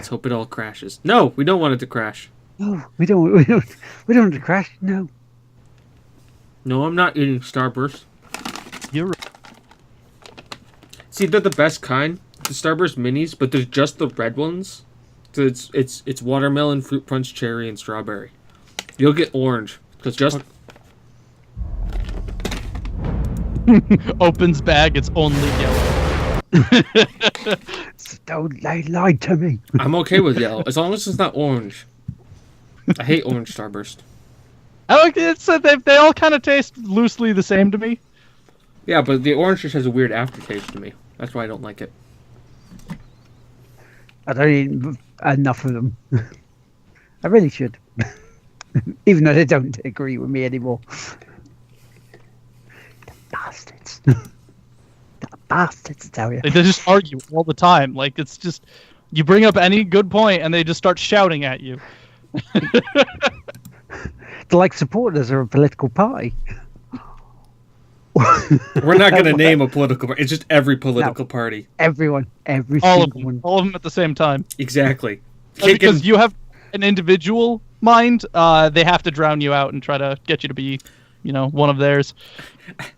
Let's hope it all crashes. No, we don't want it to crash. No, we don't. We don't want it to crash. No. No, I'm not eating Starburst. You're right. See, they're the best kind, the Starburst minis, but there's just the red ones. So it's watermelon, fruit punch, cherry, and strawberry. You'll get orange because just Opens bag, it's only yellow. Don't lie to me. I'm okay with yellow as long as it's not orange. I hate orange Starburst. I like it's they all kind of taste loosely the same to me. Yeah, but the orange just has a weird aftertaste to me. That's why I don't like it. I don't eat enough of them. I really should. Even though they don't agree with me anymore. The bastards. The bastards, I tell you. They just argue all the time. Like, it's just, you bring up any good point and they just start shouting at you. They're like supporters of a political party. We're not going to name a political party. It's just every political party. Everyone. Every All of single them. one. All of them at the same time. Exactly. Because you have an individual mind, they have to drown you out and try to get you to be, one of theirs.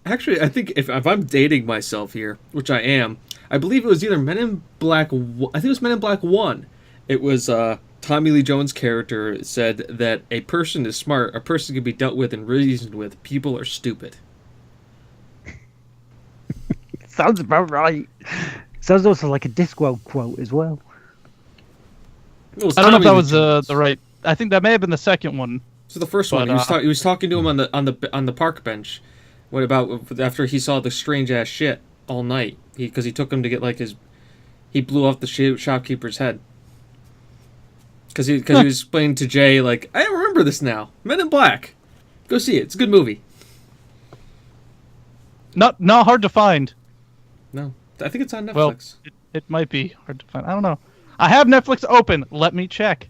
Actually, I think if I'm dating myself here, which I am, I believe it was either Men in Black. I think it was Men in Black 1. It was Tommy Lee Jones' character said that a person is smart, a person can be dealt with and reasoned with. People are stupid. Sounds about right. Sounds also like a Discworld quote as well. I don't know if that was the right. I think that may have been the second one. So the first one, he was talking to him on the park bench. What about after he saw the strange ass shit all night? Because he took him to get he blew off the shopkeeper's head. Because he was explaining to Jay I remember this now. Men in Black, go see it. It's a good movie. Not hard to find. No, I think it's on Netflix. Well, it might be hard to find. I don't know. I have Netflix open. Let me check.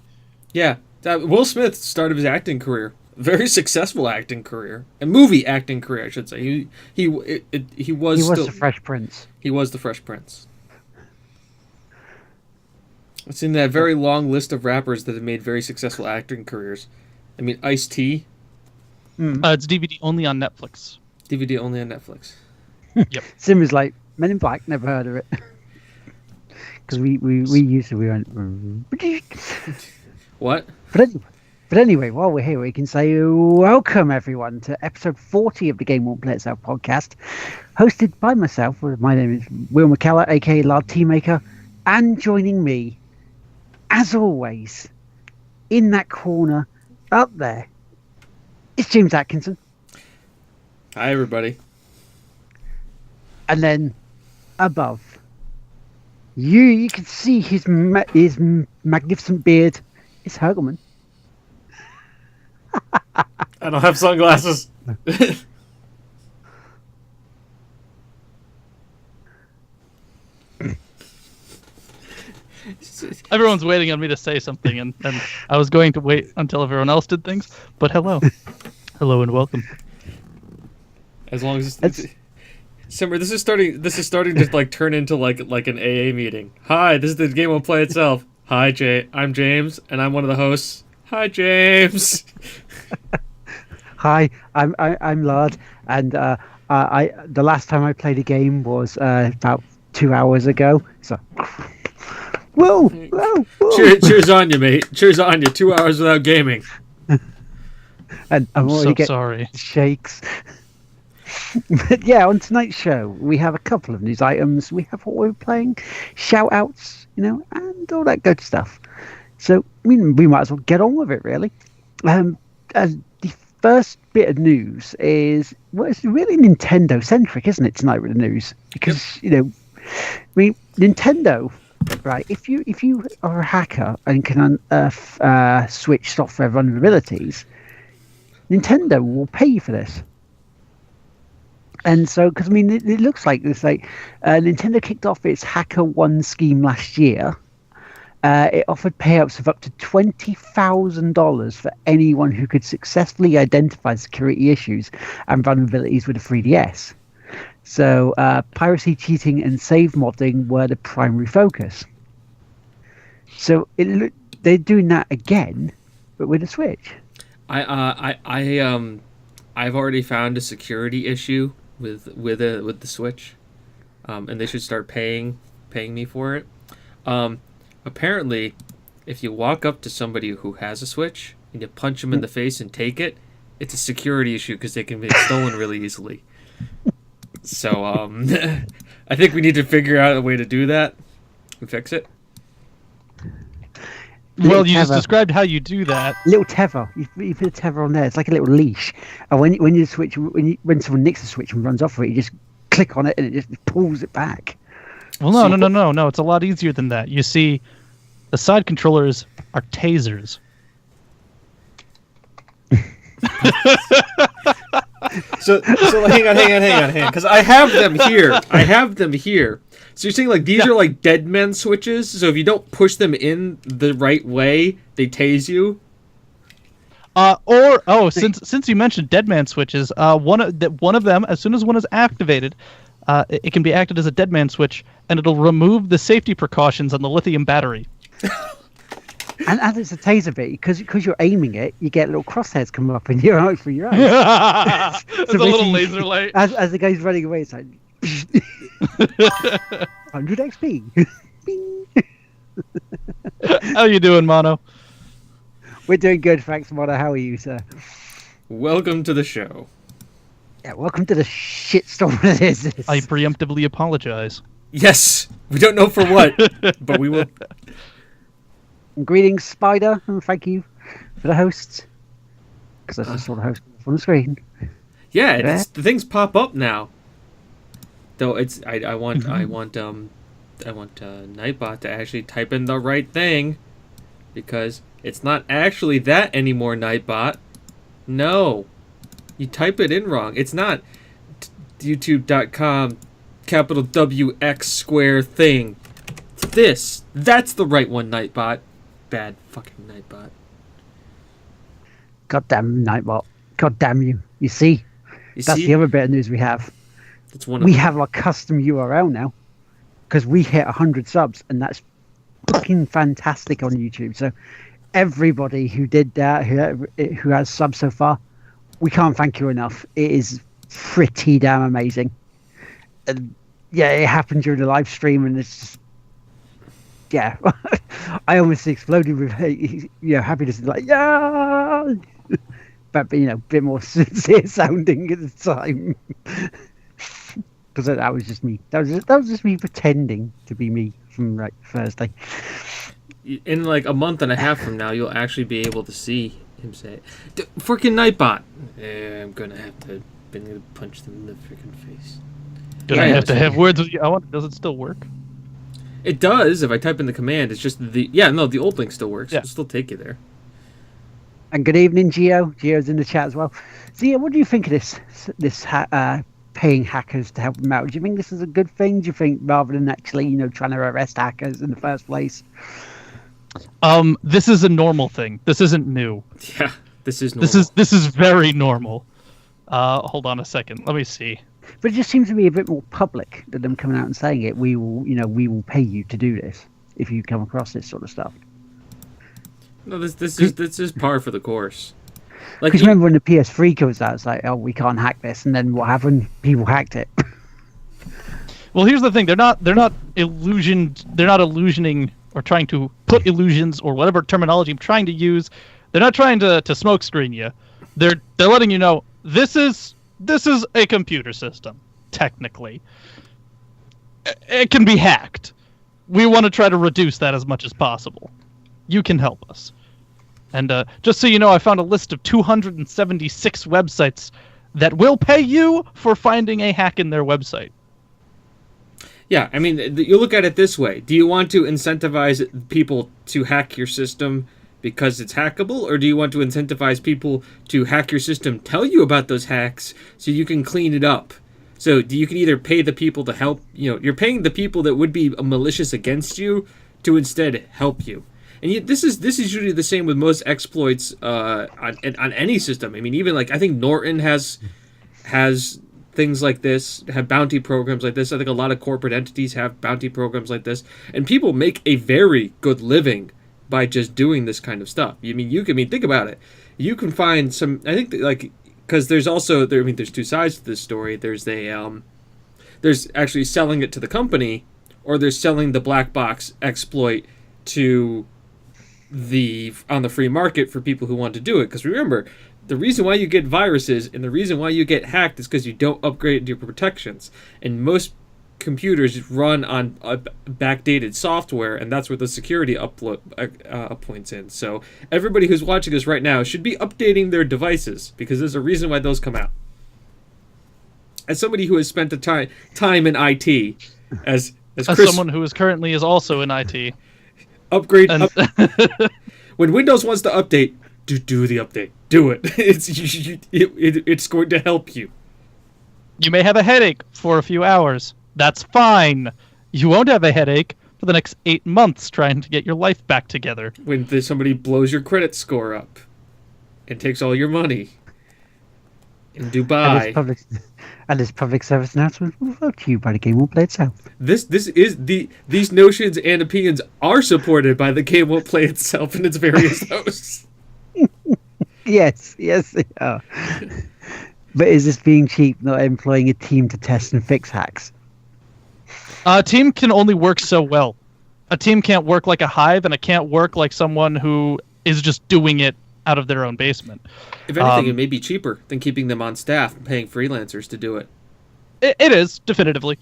Yeah, Will Smith started his acting career, very successful acting career, a movie acting career, I should say. He was the Fresh Prince. He was the Fresh Prince. It's in that very long list of rappers that have made very successful acting careers. I mean, Ice-T. It's DVD only on Netflix. DVD only on Netflix. Yep. Sim is like, Men in Black, never heard of it. Because we went... What? But anyway, while we're here, we can say welcome, everyone, to episode 40 of the Game Won't Play Itself podcast, hosted by myself. My name is Will McKellar, a.k.a. Lard Teamaker, and joining me, as always, in that corner up there, is James Atkinson. Hi, everybody. And then above, you can see his magnificent beard. It's Hergelman. I don't have sunglasses. Everyone's waiting on me to say something, and I was going to wait until everyone else did things. But hello. Hello and welcome. As long as Simmer, this is starting to turn into like an AA meeting. Hi, this is the Game Will Play Itself. Hi, I'm James, and I'm one of the hosts. Hi, James. Hi, I'm Lard, and the last time I played a game was about 2 hours ago. So, whoa. Cheers on you, mate. Cheers on you. 2 hours without gaming. And I'm already so getting sorry. Shakes. But yeah, on tonight's show, we have a couple of news items. We have what we're playing, shout outs, and all that good stuff. So we might as well get on with it, really. The first bit of news is, it's really Nintendo centric, isn't it, tonight with the news? Because, Nintendo, right, if you are a hacker and can unearth Switch software vulnerabilities, Nintendo will pay you for this. And so, because it looks like this. Nintendo kicked off its HackerOne scheme last year. It offered payouts of up to $20,000 for anyone who could successfully identify security issues and vulnerabilities with a 3DS. So, piracy, cheating, and save modding were the primary focus. So they're doing that again, but with a Switch. I've already found a security issue with the Switch, and they should start paying me for it. Apparently, if you walk up to somebody who has a Switch and you punch them in the face and take it, it's a security issue because they can be stolen really easily. So I think we need to figure out a way to do that and fix it. Well, you just described how you do that. Little tether. You put a tether on there. It's like a little leash. And when someone nicks the Switch and runs off of it, you just click on it and it just pulls it back. Well, no. It's a lot easier than that. You see, the side controllers are tasers. So hang on, because I have them here. So you're saying like these are like dead man switches? So if you don't push them in the right way, they tase you? Since you mentioned dead man switches, one of them, as soon as one is activated, it can be acted as a dead man switch, and it'll remove the safety precautions on the lithium battery. And as it's a taser bit, because you're aiming it, you get little crosshairs come up in your eye for your eyes. It's a little laser light. As the guy's running away, it's like 100 XP. Bing. How you doing, Mono? We're doing good, thanks, Mono. How are you, sir? Welcome to the show. Yeah, welcome to the shitstorm that is this. I preemptively apologize. Yes, we don't know for what, but we will. Greetings, Spider, and thank you for the hosts. Because I just saw the host on the screen. Yeah, the things pop up now. Though I want Nightbot to actually type in the right thing, because it's not actually that anymore, Nightbot. No, you type it in wrong. It's not youtube.com capital WX square thing. It's this. That's the right one, Nightbot. Bad fucking Nightbot. Goddamn Nightbot. God damn you. You see? That's the other bit of news we have. We have our custom URL now. Because we hit 100 subs, and that's fucking fantastic on YouTube. So everybody who did that, who has subs so far, we can't thank you enough. It is pretty damn amazing. Yeah, it happened during the live stream, and it's just, yeah, I almost exploded with happiness, like yeah, but a bit more sincere sounding at the time, because that was just me. That was just me pretending to be me from like Thursday. In like a month and a half from now, you'll actually be able to see him say, "Freaking Nightbot." I'm gonna have to punch them in the freaking face. I have to have words with you. Does it still work? It does. If I type in the command, it's just the old link still works. Yeah. It'll still take you there. And good evening, Gio. Gio's in the chat as well. Zia, what do you think of this paying hackers to help them out? Do you think this is a good thing? Do you think rather than actually trying to arrest hackers in the first place? This is a normal thing. This isn't new. Yeah, this is normal. This is very normal. Hold on a second. Let me see. But it just seems to be a bit more public than them coming out and saying it. We will pay you to do this if you come across this sort of stuff. No, this is par for the course. Like, because remember when the PS3 comes out, it's like, oh, we can't hack this, and then what happened? People hacked it. Well, here's the thing: they're not illusioning or trying to put illusions or whatever terminology I'm trying to use. They're not trying to smokescreen you. They're letting you know this is a computer system. Technically, it can be hacked. We want to try to reduce that as much as possible. You can help us. And just so you know, I found a list of 276 websites that will pay you for finding a hack in their website. Yeah, I mean, you look at it this way. Do you want to incentivize people to hack your system because it's hackable, or do you want to incentivize people to hack your system, tell you about those hacks, so you can clean it up? So you can either pay the people to help, you're paying the people that would be malicious against you to instead help you. And this is usually the same with most exploits on any system. I mean, even like I think Norton has things like this, have bounty programs like this. I think a lot of corporate entities have bounty programs like this, and people make a very good living by just doing this kind of stuff. Think about it. You can find some. I think because there's also there's two sides to this story. There's there's actually selling it to the company, or there's selling the black box exploit to on the free market for people who want to do it. Because remember, the reason why you get viruses and the reason why you get hacked is because you don't upgrade your protections. And most computers run on backdated software, and that's where the security points in. So everybody who's watching us right now should be updating their devices, because there's a reason why those come out. As somebody who has spent the time in IT, as Chris, someone who is also in IT, upgrade. When Windows wants to update, do the update. Do it. It's going to help you. You may have a headache for a few hours. That's fine. You won't have a headache for the next 8 months trying to get your life back together. When somebody blows your credit score up and takes all your money in Dubai. And this public service announcement will brought to you by the Game Won't Play Itself. These notions and opinions are supported by the Game Won't Play Itself and its various hosts. Yes, they are. But is this being cheap, not employing a team to test and fix hacks? A team can only work so well. A team can't work like a hive, and it can't work like someone who is just doing it out of their own basement. If anything, it may be cheaper than keeping them on staff and paying freelancers to do it. It is, definitively.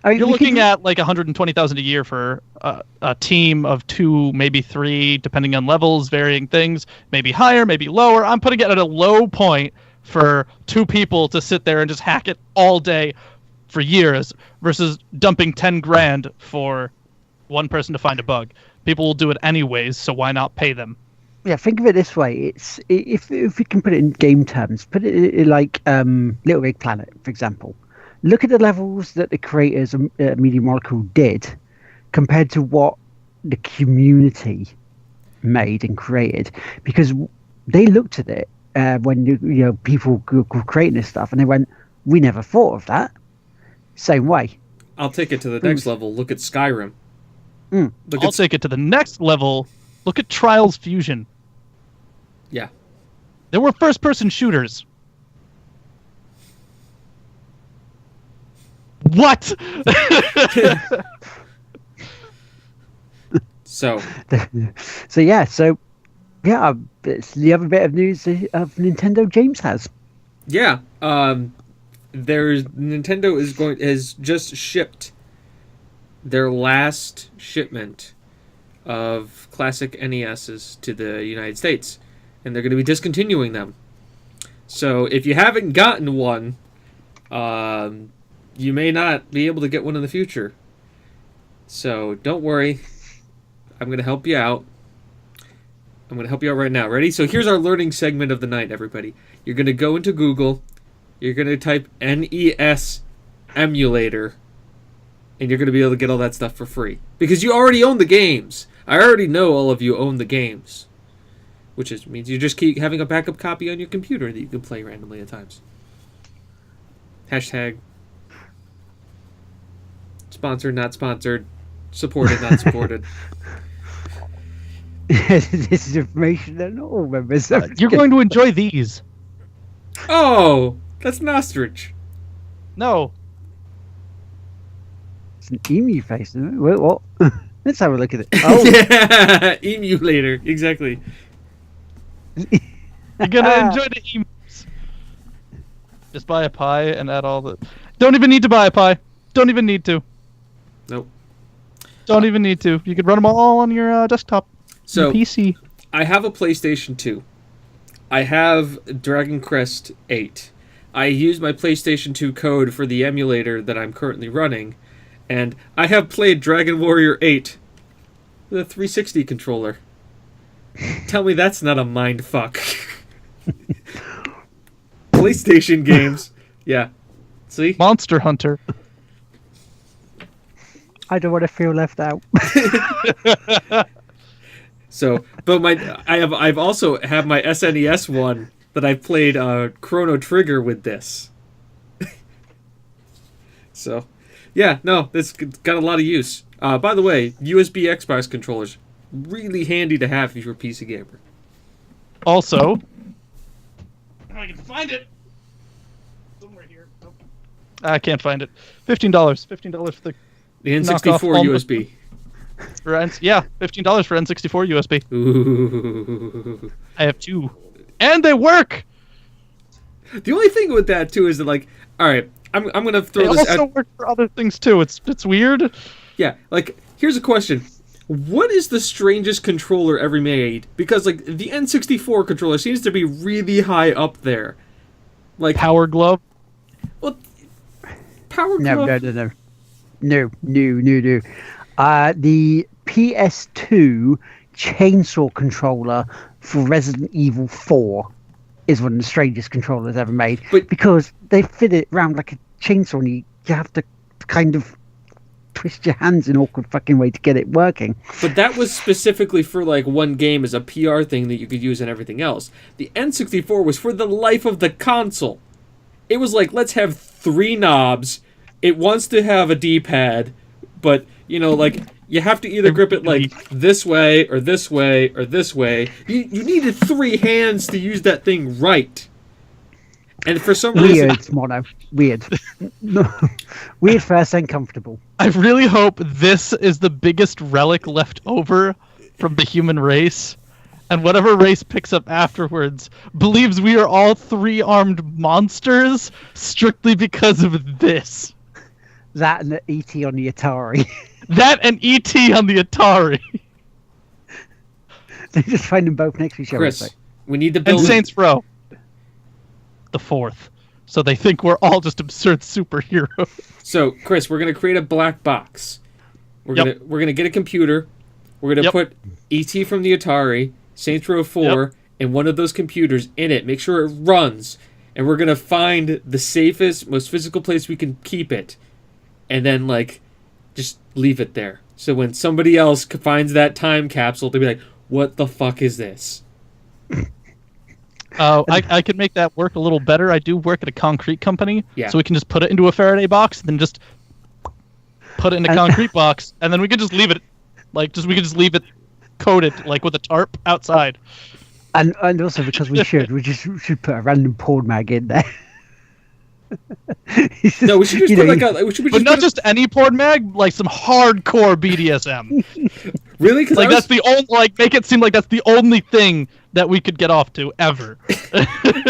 I mean, you're looking at like $120,000 a year for a team of 2, maybe 3, depending on levels, varying things. Maybe higher, maybe lower. I'm putting it at a low point for 2 people to sit there and just hack it all day for years, versus dumping 10 grand for one person to find a bug. People will do it anyways, so why not pay them? Yeah, think of it this way. It's if we can put it in game terms, put it like Little Big Planet, for example. Look at the levels that the creators of Media Molecule did compared to what the community made and created, because they looked at it when people were creating this stuff, and they went, "We never thought of that." Same way. I'll take it to the next level. Look at Skyrim. I'll take it to the next level. Look at Trials Fusion. Yeah. There were first-person shooters. What? So yeah, it's the other bit of news of Nintendo James has. Yeah. Nintendo has just shipped their last shipment of classic NESs to the United States, and they're going to be discontinuing them. So if you haven't gotten one, you may not be able to get one in the future. So don't worry, I'm going to help you out. I'm going to help you out right now. Ready? So here's our learning segment of the night, everybody. You're going to go into Google, you're going to type NES emulator, and you're going to be able to get all that stuff for free. Because you already own the games. I already know all of you own the games. Which means you just keep having a backup copy on your computer that you can play randomly at times. Hashtag sponsored, not sponsored. Supported, not supported. This is information that not all members of You're going to enjoy these. Oh, that's an ostrich. No. It's an emu face, isn't it? Wait, what? Let's have a look at it. Oh, yeah, emulator, exactly. You're gonna enjoy the emus. Just buy a pie and add all the. Don't even need to buy a pie. Don't even need to. Nope. Don't even need to. You could run them all on your desktop. So your PC. I have a PlayStation 2. I have Dragon Quest 8. I use my PlayStation 2 code for the emulator that I'm currently running, and I have played Dragon Warrior 8 with a 360 controller. Tell me that's not a mind fuck. PlayStation games. Yeah. See? Monster Hunter. I don't want to feel left out. So, but I've also have my SNES one that I've played Chrono Trigger with this. So, yeah, no, it's got a lot of use. By the way, USB Xbox controllers, really handy to have if you're a PC gamer. Also, I can find it somewhere here. Nope. I can't find it. $15. $15 for The N64 Knockoff USB. yeah, $15 for N64 USB. Ooh. I have 2, and they work. The only thing with that too is that, like, all right, I'm gonna They throw this also out. work for other things too. It's weird. Yeah, like, here's a question. What is the strangest controller ever made? Because, like, the N64 controller seems to be really high up there. Like, Power Glove. well, Power No, Glove. no. The PS2 chainsaw controller for Resident Evil 4 is one of the strangest controllers ever made, But- because they fit it around like a chainsaw, and you have to kind of twist your hands in an awkward fucking way to get it working. But that was specifically for, like, one game as a PR thing that you could use in everything else. The N64 was for the life of the console. It was like, let's have 3 knobs. It wants to have a D-pad, but, you know, like, you have to either grip it, like, this way, or this way, or this way. You needed 3 hands to use that thing right. And for some reason... Weird, Mono. Weird. Weird first and comfortable. I really hope this is the biggest relic left over from the human race, and whatever race picks up afterwards believes we are all 3-armed monsters strictly because of this. That and the ET on the Atari. That and E.T. on the Atari. They just find them both next to each other. Chris, It's like, we need to And build... Saints Row. The 4th. So they think we're all just absurd superheroes. So, Chris, we're gonna create a black box. We're gonna get a computer. We're gonna Yep. put ET from the Atari, Saints Row 4, and one of those computers in it. Make sure it runs, and we're gonna find the safest, most physical place we can keep it, and then, like, just leave it there. So when somebody else finds that time capsule, they'll be like, "What the fuck is this?" I could make that work a little better. I do work at a concrete company, Yeah. so we can just put it into a Faraday box, and then just put it in a concrete box, and then we could just leave it, we could just leave it coated, like with a tarp outside. and also because we should put a random porn mag in there. It's just, No, we should just you put know, like a. We should But just not put just any porn mag, like some hardcore BDSM. really because Like that's the only, like make it seem like that's the only thing that we could get off to ever.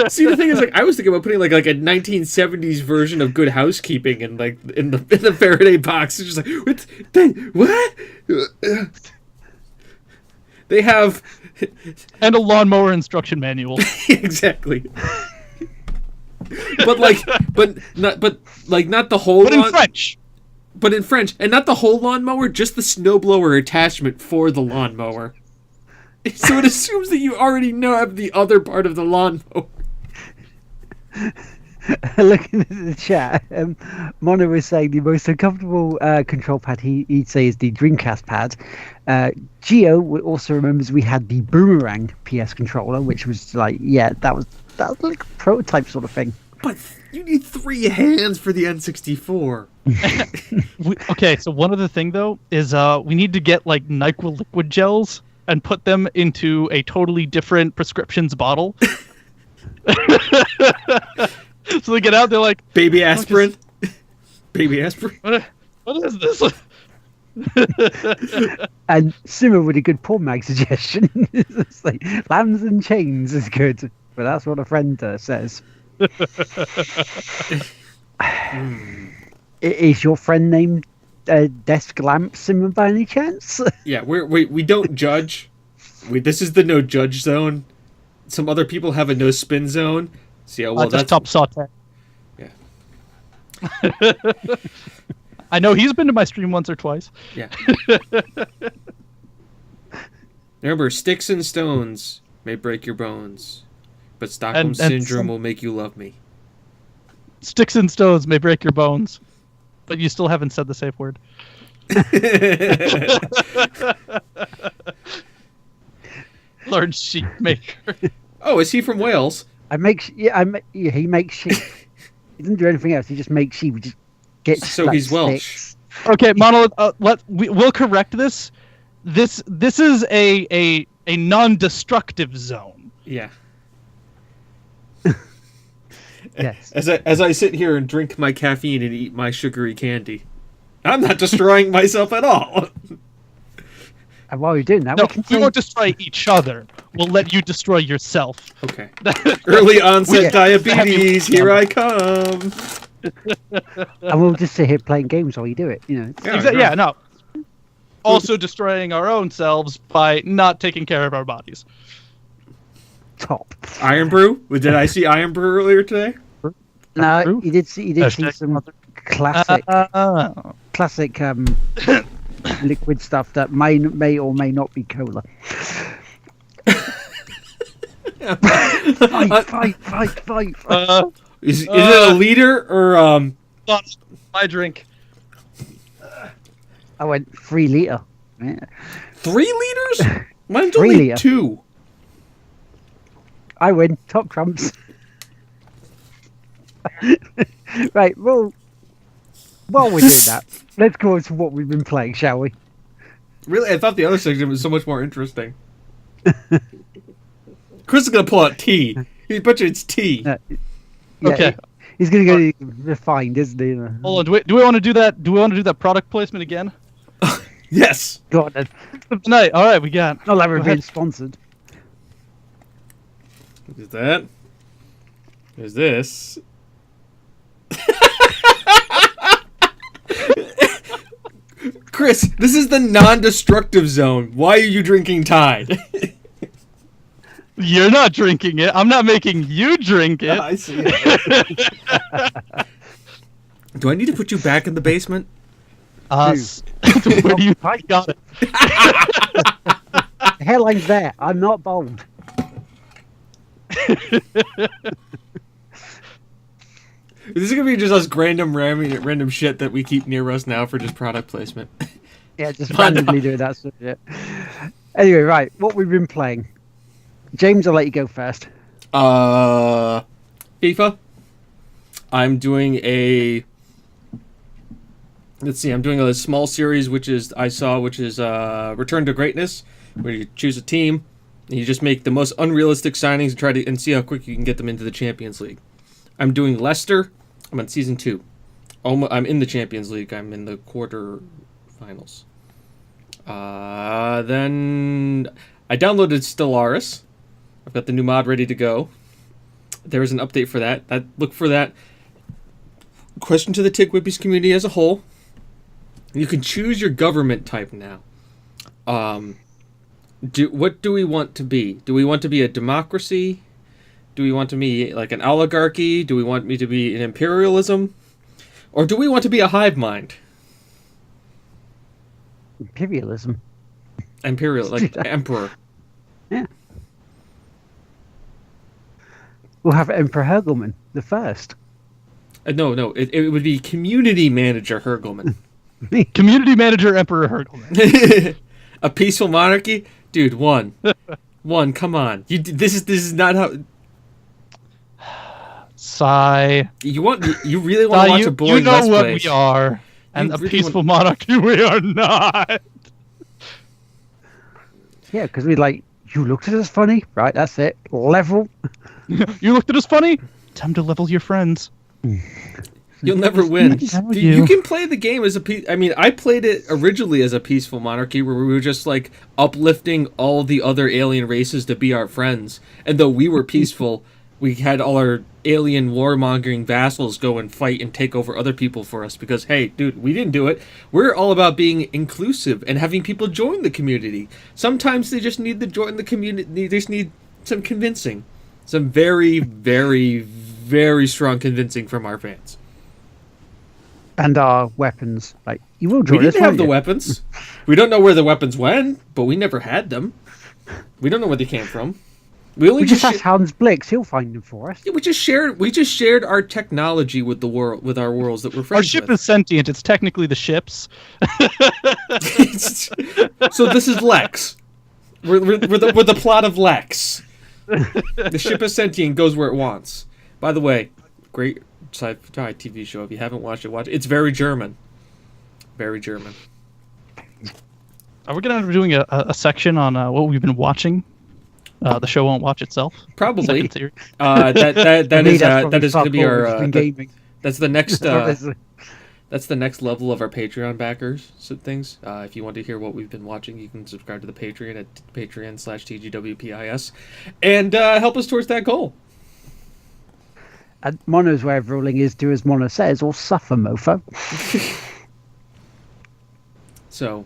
See, the thing is, like, I was thinking about putting like a 1970s version of Good Housekeeping in like in the Faraday box. It's just like what? They have And a lawnmower instruction manual. exactly. But not the whole But in lawn, French. but in French, and not the whole lawnmower, just the snowblower attachment for the lawnmower. So it assumes that you already know have the other part of the lawnmower. Looking at the chat, Mono was saying the most uncomfortable control pad he'd say is the Dreamcast pad. Gio also remembers we had the Boomerang PS controller, which was like, that was like a prototype sort of thing. But you need 3 hands for the N64. Okay, so one other thing though is we need to get like NyQuil liquid gels and put them into a totally different prescriptions bottle. So they get out, they're like, Baby aspirin. Baby aspirin. what is this? And similar with a good porn mag suggestion. It's like Lambs and Chains is good, but that's what a friend says. Is your friend named Desk Lamp Simon by any chance? Yeah, we don't judge. This is the no judge zone. Some other people have a no spin zone. So yeah, well, just that's top saute. yeah, I know he's been to my stream once or twice. yeah. Remember, sticks and stones may break your bones, but Stockholm And syndrome will make you love me. Sticks and stones may break your bones, but you still haven't said the safe word. Lord Sheepmaker. Oh, is he from Wales? He makes sheep. He doesn't do anything else. He just makes sheep. He just Get So he's Welsh. sticks. Okay, Monolith. We'll correct this. This is a non-destructive zone. Yeah. Yes. As I sit here and drink my caffeine and eat my sugary candy, I'm not destroying myself at all. And while you're doing that, No, we can we say, won't destroy each other. We'll let you destroy yourself. Okay. Early onset Yeah. diabetes. Here I come. and we'll just sit here playing games while you do it. You know, it's Yeah, no. Also destroying our own selves by not taking care of our bodies. top. Iron Brew? Did I see Iron Brew earlier today? No, True. you did see Hashtag some classic liquid stuff that may or may not be cola. Fight. Is it a liter or My drink. I went 3 liter. Yeah. 3 liters? Mine's 3 only liter. 2. I win. Top trumps. Right, well, while we're doing that, let's go on to what we've been playing, shall we? Really, I thought the other section was so much more interesting. Chris is gonna pull out tea. He bet you it's tea. Yeah, Okay. He's going to go refined, isn't he? Hold on. Do we want to do that? Do we want to do that product placement again? Yes. Go on then. Tonight. All right, we got. Not like we're Go being ahead. sponsored. There's that. There's this. Chris, this is the non-destructive zone. Why are you drinking Tide? You're not drinking it. I'm not making you drink it. I see it. Do I need to put you back in the basement? Where do you got it? The headline's there. I'm not bold. This is gonna be just us random shit that we keep near us now for just product placement. Yeah, just randomly doing that stuff. Yeah. Anyway, right. What we've been playing. James, I'll let you go first. FIFA. I'm doing a. Let's see. I'm doing a small series, which is Return to Greatness, where you choose a team and you just make the most unrealistic signings and try to see how quick you can get them into the Champions League. I'm doing Leicester. I'm on season 2. I'm in the Champions League. I'm in the quarterfinals. Then I downloaded Stellaris. I've got the new mod ready to go. There's an update for that. Look for that. Question to the Tick Whippies community as a whole. You can choose your government type now. What do we want to be? Do we want to be a democracy? Do we want to be like an oligarchy? Do we want me to be an imperialism? Or do we want to be a hive mind? Imperialism. Imperial, like emperor. Yeah. We'll have Emperor Hergelman the first. No, it would be community manager Hergelman. Community manager Emperor Hergelman. A peaceful monarchy, dude. One, come on. This is not how. Sigh. You really want to watch a boring You know Let's what Play. we are, and You a really peaceful monarchy we are not. Yeah, because we you looked at us funny, right? That's it. Level. You looked at us funny. Time to level your friends. You'll never win. Tell Dude, you. you can play the game as a peace. I mean, I played it originally as a peaceful monarchy where we were just like uplifting all the other alien races to be our friends. And though we were peaceful, we had all our alien warmongering vassals go and fight and take over other people for us because, hey, dude, we didn't do it. We're all about being inclusive and having people join the community. Sometimes they just need to join the community. They just need some convincing. Some very, very, very strong convincing from our fans. And our weapons. You will We join us, didn't have won't the you? weapons. We don't know where the weapons went, but we never had them. We don't know where they came from. We only We just asked Hans Blix. He'll find them for us. Yeah, we just shared our technology with the world, with our worlds that we're friends Our ship with. is sentient. It's technically the ship's. So this is Lex. We're the plot of Lex. The ship is sentient, goes where it wants. By the way, great sci-fi TV show. If you haven't watched it, watch it. It's very German. Very German. Are we gonna be doing a section on what we've been watching? The show won't watch itself. Probably. Second series. That is going to be our. gaming. That's the next. Honestly. That's the next level of our Patreon backers things. If you want to hear what we've been watching, you can subscribe to the Patreon at patreon.com/TGWPIS and help us towards that goal. And Mono's way of ruling is do as Mono says or suffer, mofo. So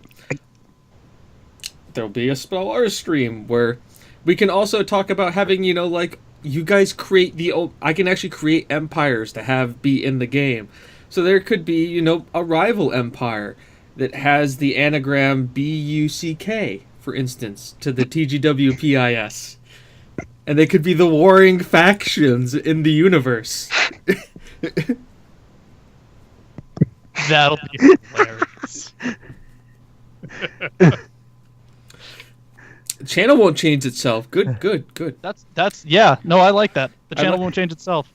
there'll be a spoiler stream where we can also talk about having, like you guys create I can actually create empires to be in the game. So there could be, a rival empire that has the anagram BUCK, for instance, to the TGWPIS. And they could be the warring factions in the universe. That'll be hilarious. The channel won't change itself. Good. That's yeah. No, I like that. The I channel like- won't change itself.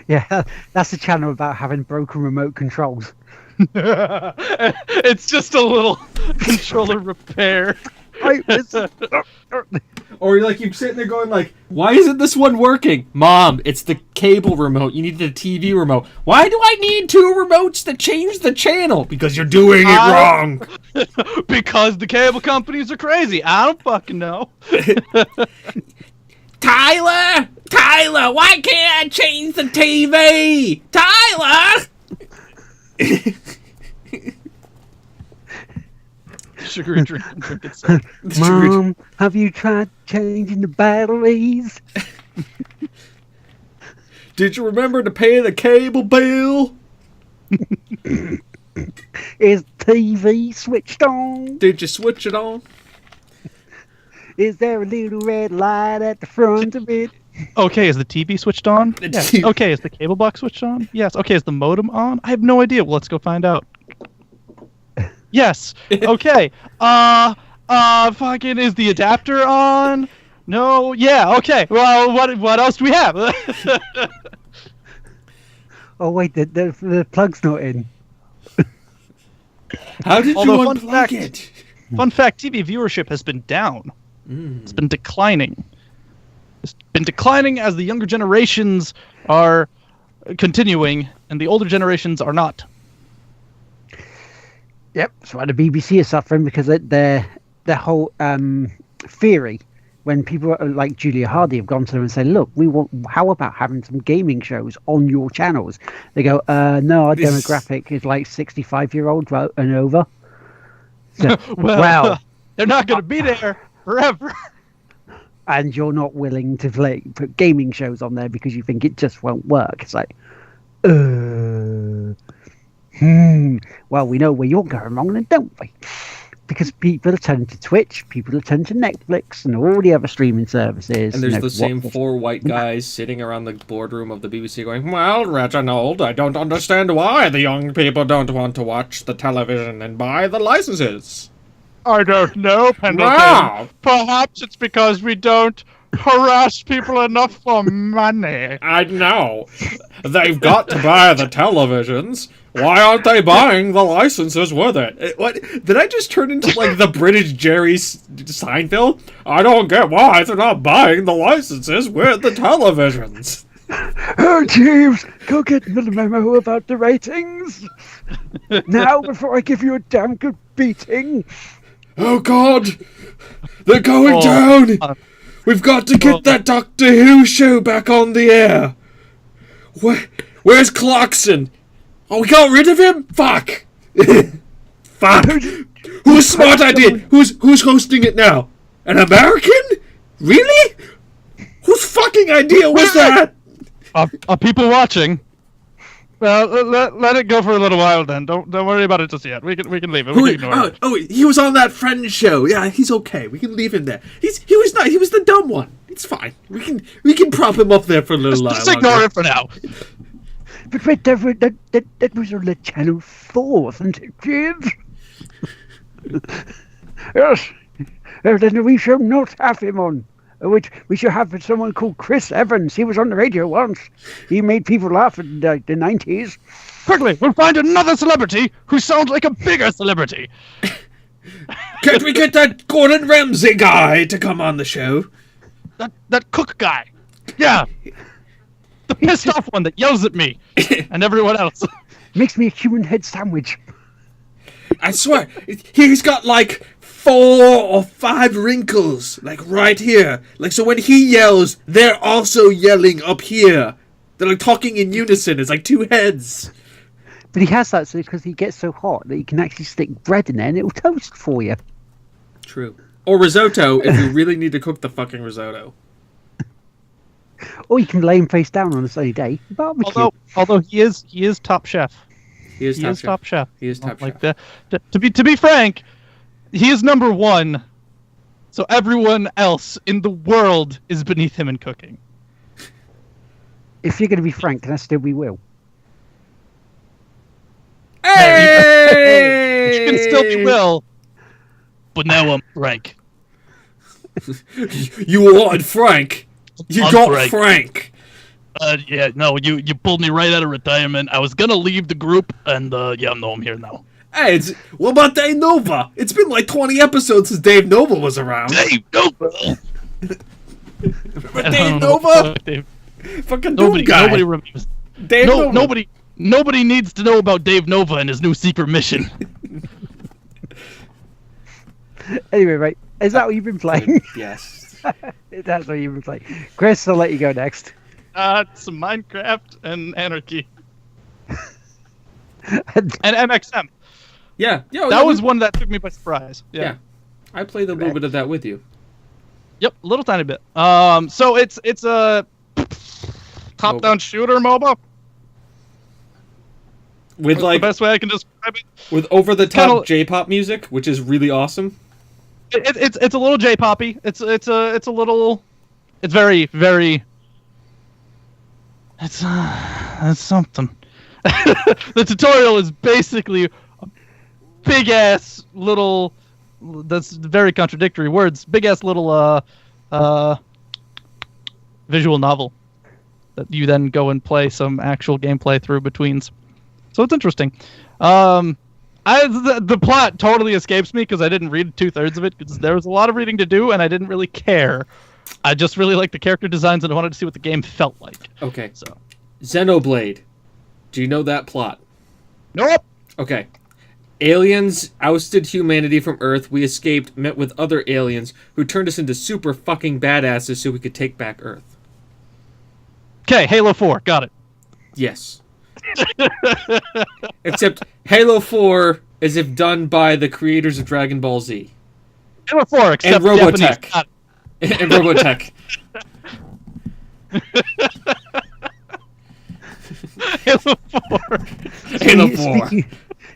Yeah, that's a channel about having broken remote controls. It's just a little controller repair. Or you're sitting there going like, why isn't this one working? Mom, it's the cable remote. You need the TV remote. Why do I need two remotes to change the channel? Because you're doing it wrong. Because the cable companies are crazy. I don't fucking know. Tyler, why can't I change the TV? Tyler! Sugary drink and drink itself. Mom, have you tried changing the batteries? Did you remember to pay the cable bill? Is TV switched on? Did you switch it on? Is there a little red light at the front of it? Okay, is the TV switched on? Yes. Okay, is the cable box switched on? Yes. Okay, is the modem on? I have no idea. Well, let's go find out. Yes. Okay. Fucking is the adapter on? No. Yeah. Okay. Well, what else do we have? Oh wait, the plug's not in. How did Although, you fun unplug fact- it? Fun fact: TV viewership has been down. It's been declining. It's been declining as the younger generations are continuing, and the older generations are not. Yep, that's why the BBC is suffering, because their whole theory, when people like Julia Hardy have gone to them and said, look, how about having some gaming shows on your channels? They go, no, our demographic is like 65-year-olds and over. So, well, they're not going to be there forever. And you're not willing to put gaming shows on there because you think it just won't work. It's like, well, we know where you're going wrong then, don't we? Because people are turning to Twitch, people are turning to Netflix and all the other streaming services. And there's the same four white guys sitting around the boardroom of the BBC going, well, Reginald, I don't understand why the young people don't want to watch the television and buy the licenses. I don't know, Pendleton. Wow. Perhaps it's because we don't harass people enough for money. I know. They've got to buy the televisions. Why aren't they buying the licenses with it? What? Did I just turn into like the British Jerry Seinfeld? I don't get why they're not buying the licenses with the televisions. Oh, Jeeves, go get me the memo about the ratings. Now, before I give you a damn good beating. Oh, God. They're going down. We've got to get that Doctor Who show back on the air. Where's Clarkson? Oh, we got rid of him? Fuck. Fuck. Whose smart idea? Who's hosting it now? An American? Really? Whose fucking idea was that? Are people watching? Well, let it go for a little while then. Don't worry about it just yet. We can leave it. We can ignore it. He was on that Friends show. Yeah, he's okay. We can leave him there. He was not. He was the dumb one. It's fine. We can prop him up there for a little while. Just ignore it for now. But wait, that was on the Channel 4, wasn't it, Jeeves? Yes. Then we shall not have him on. which we should have someone called Chris Evans. He was on the radio once. He made people laugh in the 90s. Quickly, we'll find another celebrity who sounds like a bigger celebrity. Can't we get that Gordon Ramsay guy to come on the show? That cook guy. Yeah. The pissed off one that yells at me and everyone else. Makes me a human head sandwich. I swear, he's got like 4 or 5 wrinkles, like right here. Like, so when he yells, they're also yelling up here. They're like talking in unison. It's like 2 heads. But he has that so because he gets so hot that he can actually stick bread in there and it'll toast for you. True. Or risotto if you really need to cook the fucking risotto. Or you can lay him face down on a sunny day. Barbecue. Although he is top chef. He is top chef. He is top like chef. To be frank, he is number 1. So everyone else in the world is beneath him in cooking. If you're going to be frank, can I still be Will? Hey! You can still be Will, but now I'm Frank. You wanted Frank. You I'm got Frank. Yeah, no, you pulled me right out of retirement. I was gonna leave the group, and yeah, no, I'm here now. Hey, what about Dave Nova? It's been like 20 episodes since Dave Nova was around. Dave Nova. Remember Dave Nova? Fucking Doom guy. Nobody remembers. Dave Nova. Nobody needs to know about Dave Nova and his new secret mission. Anyway, right. Is that what you've been playing? Yes. That's what you've been playing. Chris, I'll let you go next. It's Minecraft and Anarchy. And MXM. Yeah. That was one that took me by surprise. Yeah. I played a little bit of that with you. Yep, a little tiny bit. So it's a top-down shooter MOBA. With the best way I can describe it. With over-the-top J-pop music, which is really awesome. It's a little J-poppy. It's a little. It's very very. It's something. The tutorial is basically a big ass little. That's very contradictory words. Big ass little visual novel that you then go and play some actual gameplay through betweens. So it's interesting. The plot totally escapes me because I didn't read 2/3 of it because there was a lot of reading to do and I didn't really care. I just really liked the character designs and I wanted to see what the game felt like. Okay. So, Xenoblade. Do you know that plot? nope. Okay. Aliens ousted humanity from Earth. We escaped, met with other aliens who turned us into super fucking badasses so we could take back Earth. Okay, Halo 4, got it. Yes. Except Halo 4 as if done by the creators of Dragon Ball Z. Halo 4, except And Robotech. Japanese. Got it. And Robotech. Halo 4. Halo 4.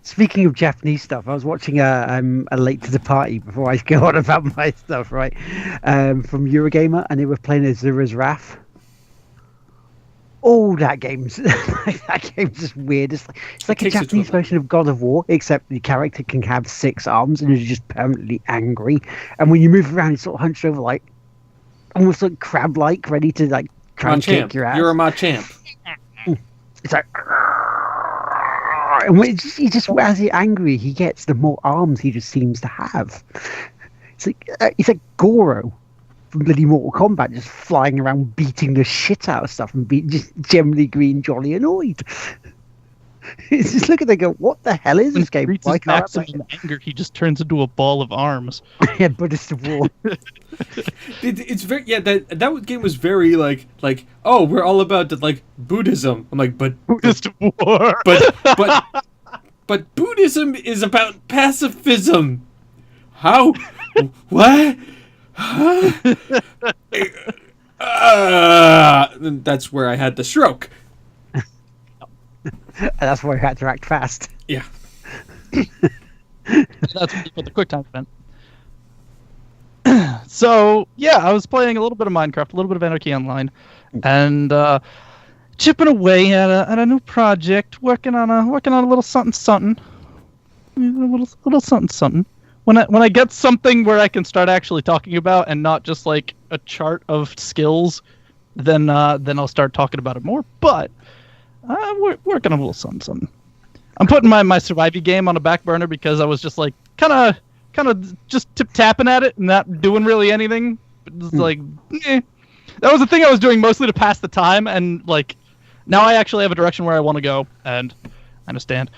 Speaking of Japanese stuff, I was watching a Late to the Party before I go on about my stuff, right? From Eurogamer, and they were playing Azura's Wrath. Oh, that game's just weird. It's like a Japanese version of God of War, except the character can have 6 arms and is just permanently angry. And when you move around, it's sort of hunched over, like almost like crab-like, ready to like try and kick your ass. You're a Machamp. It's like, and when he just as he angry he gets, the more arms he just seems to have. It's like Goro from bloody Mortal Kombat, just flying around beating the shit out of stuff and just generally green jolly annoyed. It's just look at they go, what the hell is this game? When he reaches maximum anger, he just turns into a ball of arms. Yeah, Buddhist of War. It's very that game was very like oh, we're all about like Buddhism. I'm like, but Buddhist of War. but Buddhism is about pacifism. How? What? That's where I had the stroke. And that's why I had to act fast. Yeah. That's what the QuickTime event. So yeah, I was playing a little bit of Minecraft, a little bit of Anarchy Online, and chipping away at a new project, working on a little something, a little something. when I get something where I can start actually talking about and not just like a chart of skills, then I'll start talking about it more. But we're working on a little something. I'm putting my Survivy game on a back burner because I was just like kind of just tip-tapping at it and not doing really anything. It's like, that was the thing I was doing mostly to pass the time, and like now I actually have a direction where I want to go and I understand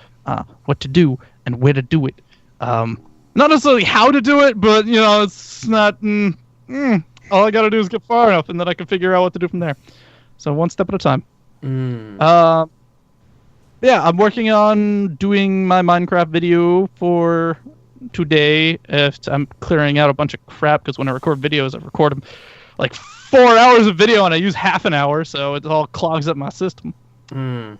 what to do and where to do it. Not necessarily how to do it, but it's not. All I gotta do is get far enough, and then I can figure out what to do from there. So one step at a time. Yeah, I'm working on doing my Minecraft video for today. I'm clearing out a bunch of crap because when I record videos, I record them like 4 hours of video and I use half an hour, so it all clogs up my system.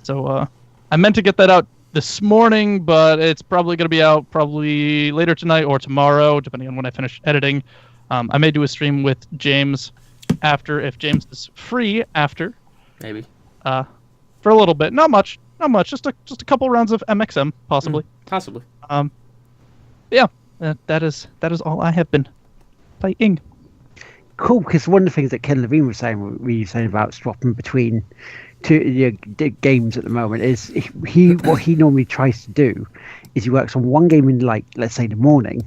So I meant to get that out this morning, but it's probably going to be out probably later tonight or tomorrow, depending on when I finish editing. I may do a stream with James after, if James is free after. Maybe. For a little bit, not much, just a couple rounds of MXM possibly. Possibly. Yeah, that is all I have been playing. Cool, because one of the things that Ken Levine was saying, about swapping between two games at the moment, is what he normally tries to do is he works on one game in, like, let's say the morning,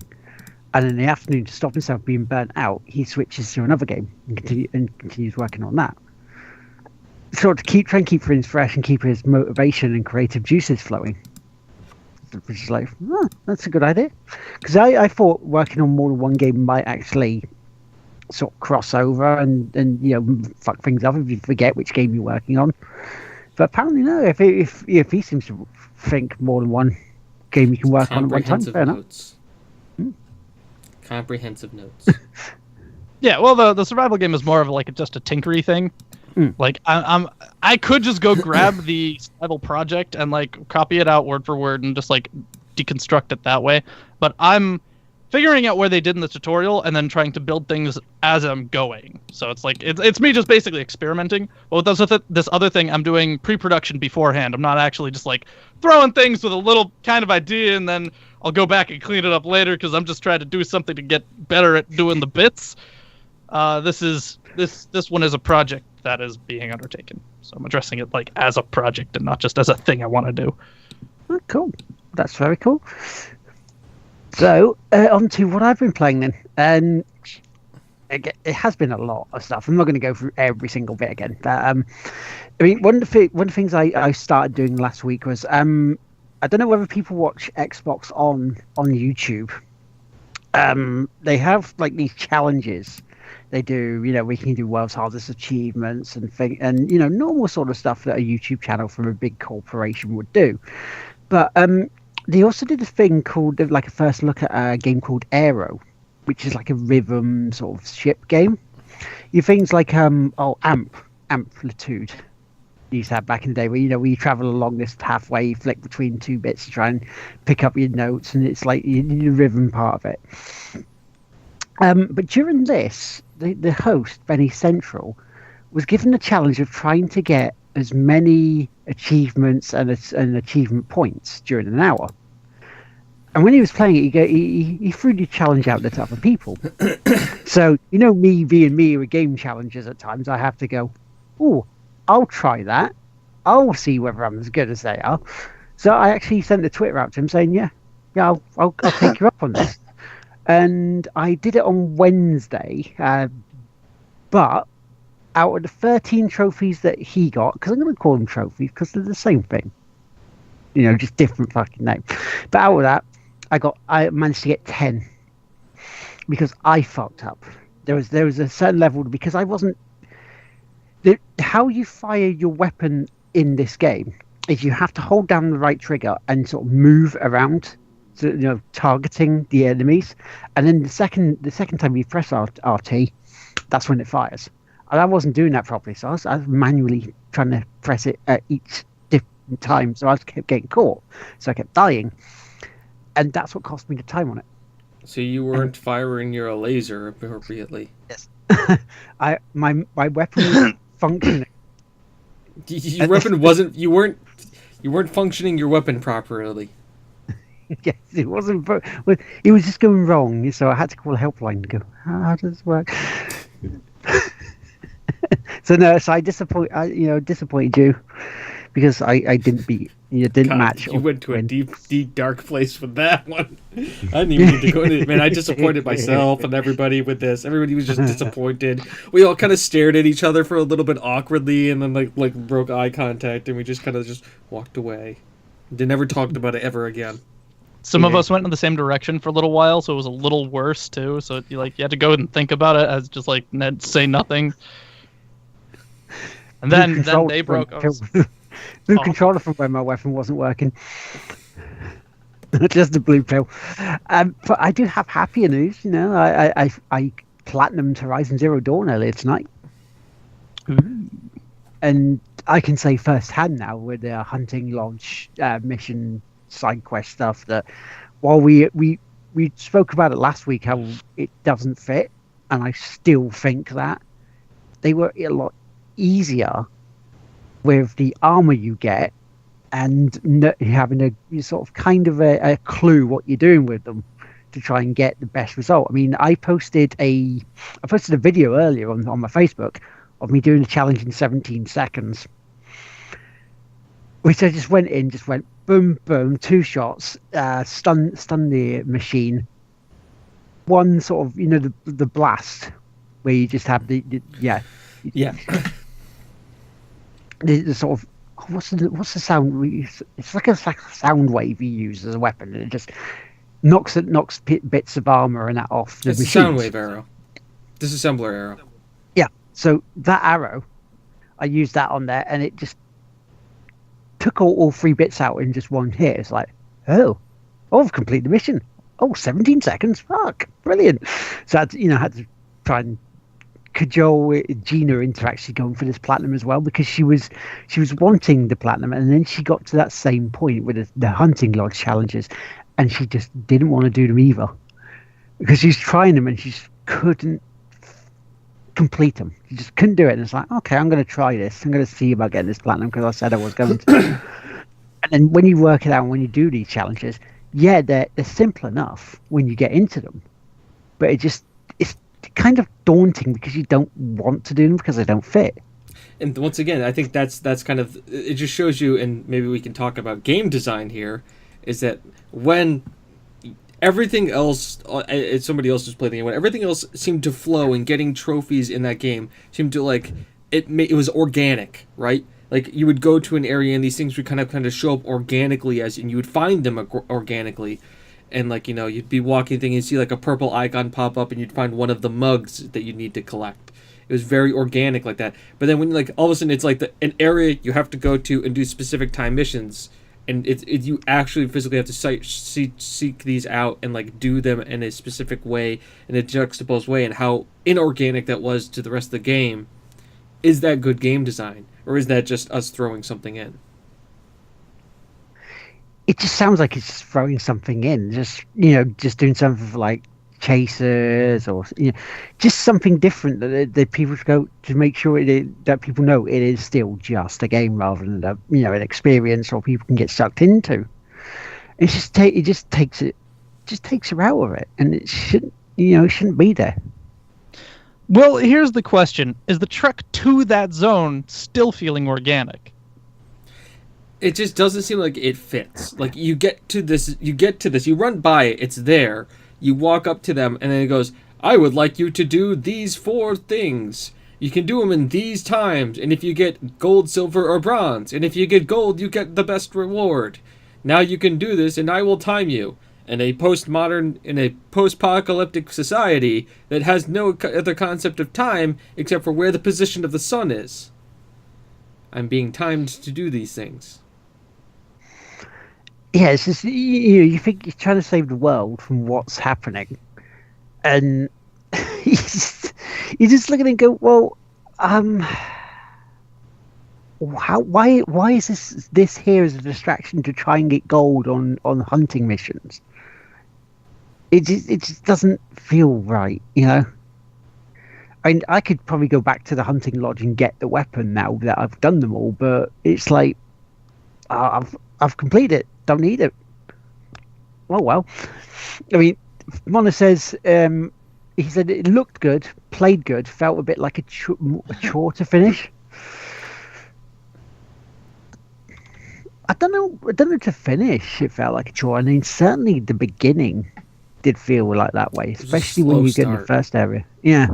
and in the afternoon, to stop himself being burnt out, he switches to another game and continues working on that. Sort of try and keep things fresh and keep his motivation and creative juices flowing. Which is like, that's a good idea. Because I thought working on more than one game might actually sort of cross over and fuck things up if you forget which game you're working on. But apparently no. If he seems to think more than one game you can work on at one time, fair enough. Comprehensive notes. Yeah, well, the survival game is more of like just a tinkery thing. Like I could just go grab the survival project and like copy it out word for word and just like deconstruct it that way. But I'm figuring out where they did in the tutorial and then trying to build things as I'm going. So it's like it's me just basically experimenting. But with this other thing, I'm doing pre-production beforehand. I'm not actually just like throwing things with a little kind of idea and then I'll go back and clean it up later because I'm just trying to do something to get better at doing the bits. This one is a project that is being undertaken, so I'm addressing it like as a project and not just as a thing I want to do. Oh, cool, that's very cool. So on to what I've been playing then, and it has been a lot of stuff. I'm not going to go through every single bit again, but I mean one of the things I started doing last week was I don't know whether people watch Xbox on YouTube. They have like these challenges. They do, we can do world's hardest achievements and normal sort of stuff that a YouTube channel from a big corporation would do. But they also did a thing called, like, a first look at a game called Aero, which is like a rhythm sort of ship game. Things like Amplitude you used to have back in the day, where you travel along this pathway, you flick between two bits to try and pick up your notes, and it's like you need the rhythm part of it. But during this, the host, Benny Central, was given the challenge of trying to get as many achievements and achievement points during an hour. And when he was playing it, he threw the challenge out there to other people. So, me being me with game challenges at times, I have to go, I'll try that. I'll see whether I'm as good as they are. So I actually sent a Twitter out to him saying, I'll take you up on this. And I did it on Wednesday, but out of the 13 trophies that he got, because I'm going to call them trophies because they're the same thing, just different fucking name. But out of that, I managed to get 10 because I fucked up. There was a certain level because I wasn't. How you fire your weapon in this game is you have to hold down the right trigger and sort of move around. So, targeting the enemies, and then the second time you press RT, that's when it fires. And I wasn't doing that properly, so I was manually trying to press it at each different time, so I kept getting caught, so I kept dying, and that's what cost me the time on it. So you weren't firing your laser appropriately. Yes, my weapon was functioning. Your weapon wasn't. You weren't functioning your weapon properly. Yes, it wasn't. Well, it was just going wrong, so I had to call a helpline to go. How does this work? So no, so disappointed you because I didn't beat. You didn't God, match. you or went to a win. deep, deep, dark place with that one. I didn't even need to go into it. Man, I disappointed myself and everybody with this. Everybody was just disappointed. We all kind of stared at each other for a little bit awkwardly and then like broke eye contact and we just kind of just walked away. They never talked about it ever again. Some of Yeah. us went in the same direction for a little while, so it was a little worse too. So you had to go and think about it as just like say nothing. And then Controller they broke. from- Blue Oh. controller from when my weapon wasn't working. Just the blue pill. But I do have happier news. You know, I platinumed Horizon Zero Dawn earlier tonight, and I can say firsthand now with the hunting lodge mission side quest stuff that while we spoke about it last week how it doesn't fit, and I still think that they were a lot easier with the armor you get and having a sort of kind of a clue what you're doing with them to try and get the best result. I mean, I posted a video earlier on my Facebook of me doing a challenge in 17 seconds, which I just went boom, boom, 2 shots, stun the machine. One sort of, the blast where you just have the Yeah. the sort of what's the sound we use? It's like a sound wave you use as a weapon, and it just knocks bits of armor and that off the It's a machines. Soundwave arrow. Disassembler arrow. Yeah, so that arrow, I used that on there, and it just took all 3 bits out in just one hit. It's like, oh, I've completed the mission. Oh, 17 seconds, fuck, brilliant. So I had to try and cajole Gina into actually going for this platinum as well, because she was wanting the platinum, and then she got to that same point with the hunting lodge challenges, and she just didn't want to do them either because she's trying them and she just couldn't complete them. She just couldn't do it, and it's like, okay, I'm going to try this. I'm going to see about getting this platinum because I said I was going to. And then when you work it out, when you do these challenges, yeah, they're simple enough when you get into them, but it's kind of daunting because you don't want to do them because they don't fit. And once again, I think that's kind of, it just shows you, and maybe we can talk about game design here, is that when everything else, it's somebody else who's playing the game, when everything else seemed to flow and getting trophies in that game seemed to it was organic, right? Like you would go to an area and these things would kind of show up organically and you would find them organically. And you'd be walking thing and you'd see like a purple icon pop up and you'd find one of the mugs that you need to collect. It was very organic like that. But then when all of a sudden it's like an area you have to go to and do specific time missions, and you actually physically have to seek these out and do them in a specific way, in a juxtaposed way, and how inorganic that was to the rest of the game. Is that good game design, or is that just us throwing something in? It just sounds like it's throwing something in, just doing something for like chasers or just something different that people go to make sure that people know it is still just a game rather than an experience or people can get sucked into. It just takes it out of it, and it shouldn't be there. Well, here's the question: is the trek to that zone still feeling organic? It just doesn't seem like it fits. Like you get to this, you run by it, it's there. You walk up to them, and then it goes, I would like you to do these 4 things. You can do them in these times, and if you get gold, silver, or bronze, and if you get gold, you get the best reward. Now you can do this, and I will time you. In a post-apocalyptic society that has no other concept of time except for where the position of the sun is. I'm being timed to do these things. Yeah, it's just you think you're trying to save the world from what's happening, and you just look at it and go, well, why is this here as a distraction to try and get gold on hunting missions? It just doesn't feel right, I could probably go back to the hunting lodge and get the weapon now that I've done them all, but it's like I've completed it. Don't need it. Oh well. I mean, Mona says he said it looked good, played good, felt a bit like a chore to finish. I don't know to finish. It felt like a chore. I mean, certainly the beginning did feel like that way, especially when you get in the first area. Yeah.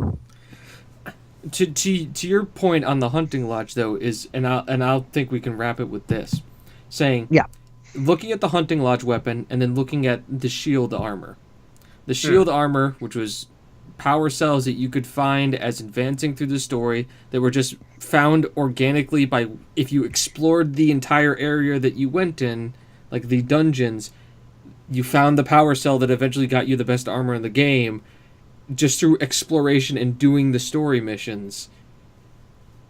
To your point on the hunting lodge though is, and I'll think we can wrap it with this, saying Yeah. looking at the hunting lodge weapon and then looking at the shield armor. The shield armor, which was power cells that you could find as advancing through the story that were just found organically by if you explored the entire area that you went in, like the dungeons, you found the power cell that eventually got you the best armor in the game just through exploration and doing the story missions.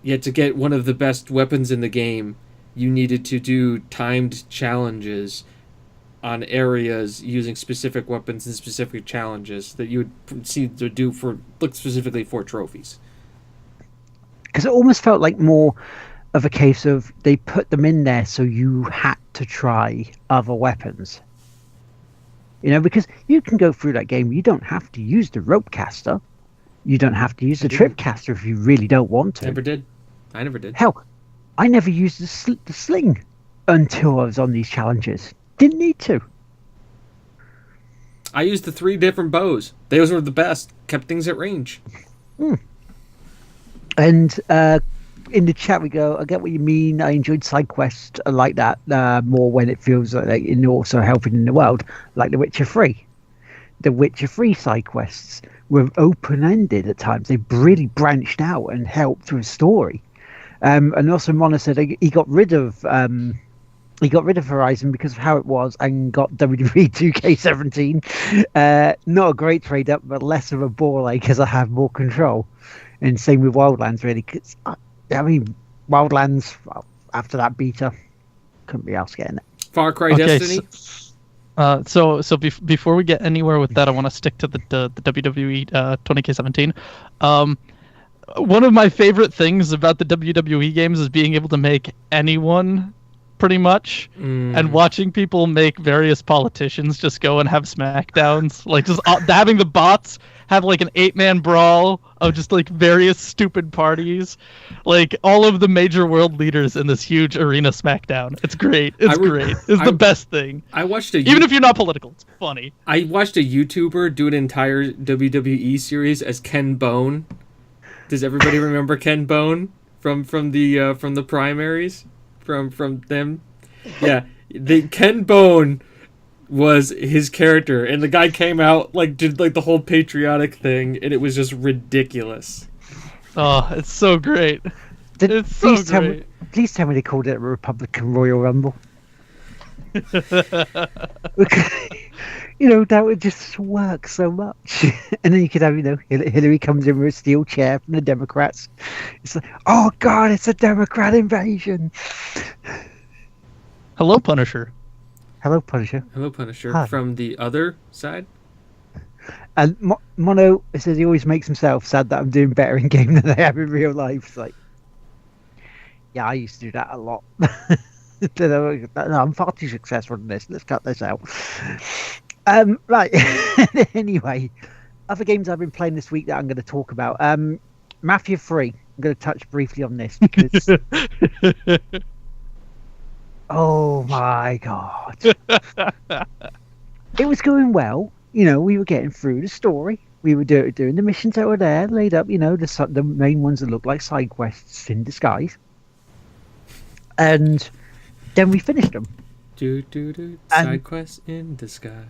Yet to get one of the best weapons in the game, you needed to do timed challenges on areas using specific weapons and specific challenges that you would proceed to do for, look specifically for trophies. Because it almost felt like more of a case of they put them in there so you had to try other weapons. You know, because you can go through that game, you don't have to use the rope caster. You don't have to use the trip caster if you really don't want to. Never did. I never did. Hell, I never used the sling until I was on these challenges. Didn't need to. I used the 3 different bows. Those were the best. Kept things at range. And in the chat we go, I get what you mean. I enjoyed side quests like that more when it feels like you're also helping in the world, like The Witcher 3. The Witcher 3 side quests were open-ended at times. They really branched out and helped with story. And also Mona said he got rid of Horizon because of how it was and got WWE 2K17. Not a great trade up, but less of a ball ache because I have more control. And same with Wildlands, really. Cause, I mean, Wildlands, well, after that beta, couldn't be else getting it. Far Cry Destiny? Before we get anywhere with that, I want to stick to the WWE 20K17. One of my favorite things about the WWE games is being able to make anyone pretty much, and watching people make various politicians just go and have smackdowns, like just having the bots have like an 8-man brawl of just like various stupid parties, like all of the major world leaders in this huge arena smackdown. It's great. It's great. It's the best thing. I watched even if you're not political, it's funny. I watched a YouTuber do an entire WWE series as Ken Bone. Does everybody remember Ken Bone from the primaries? From them, yeah. The Ken Bone was his character, and the guy came out did the whole patriotic thing, and it was just ridiculous. Oh, it's so great. Please tell me they called it a Republican Royal Rumble. You know, that would just work so much. And then you could have, Hillary comes in with a steel chair from the Democrats. It's like, oh God, it's a Democrat invasion. Hello, Punisher. Hello, Punisher. Hello, Punisher. Hi. From the other side? And Mono says he always makes himself sad that I'm doing better in game than I am in real life. It's like, yeah, I used to do that a lot. No, I'm far too successful in this. Let's cut this out. Right. Anyway, other games I've been playing this week that I'm going to talk about. Mafia 3. I'm going to touch briefly on this because... oh my God. It was going well. You know, we were getting through the story. We were doing the missions that were there, laid up, the main ones that look like side quests in disguise. And then we finished them. Side quests in disguise.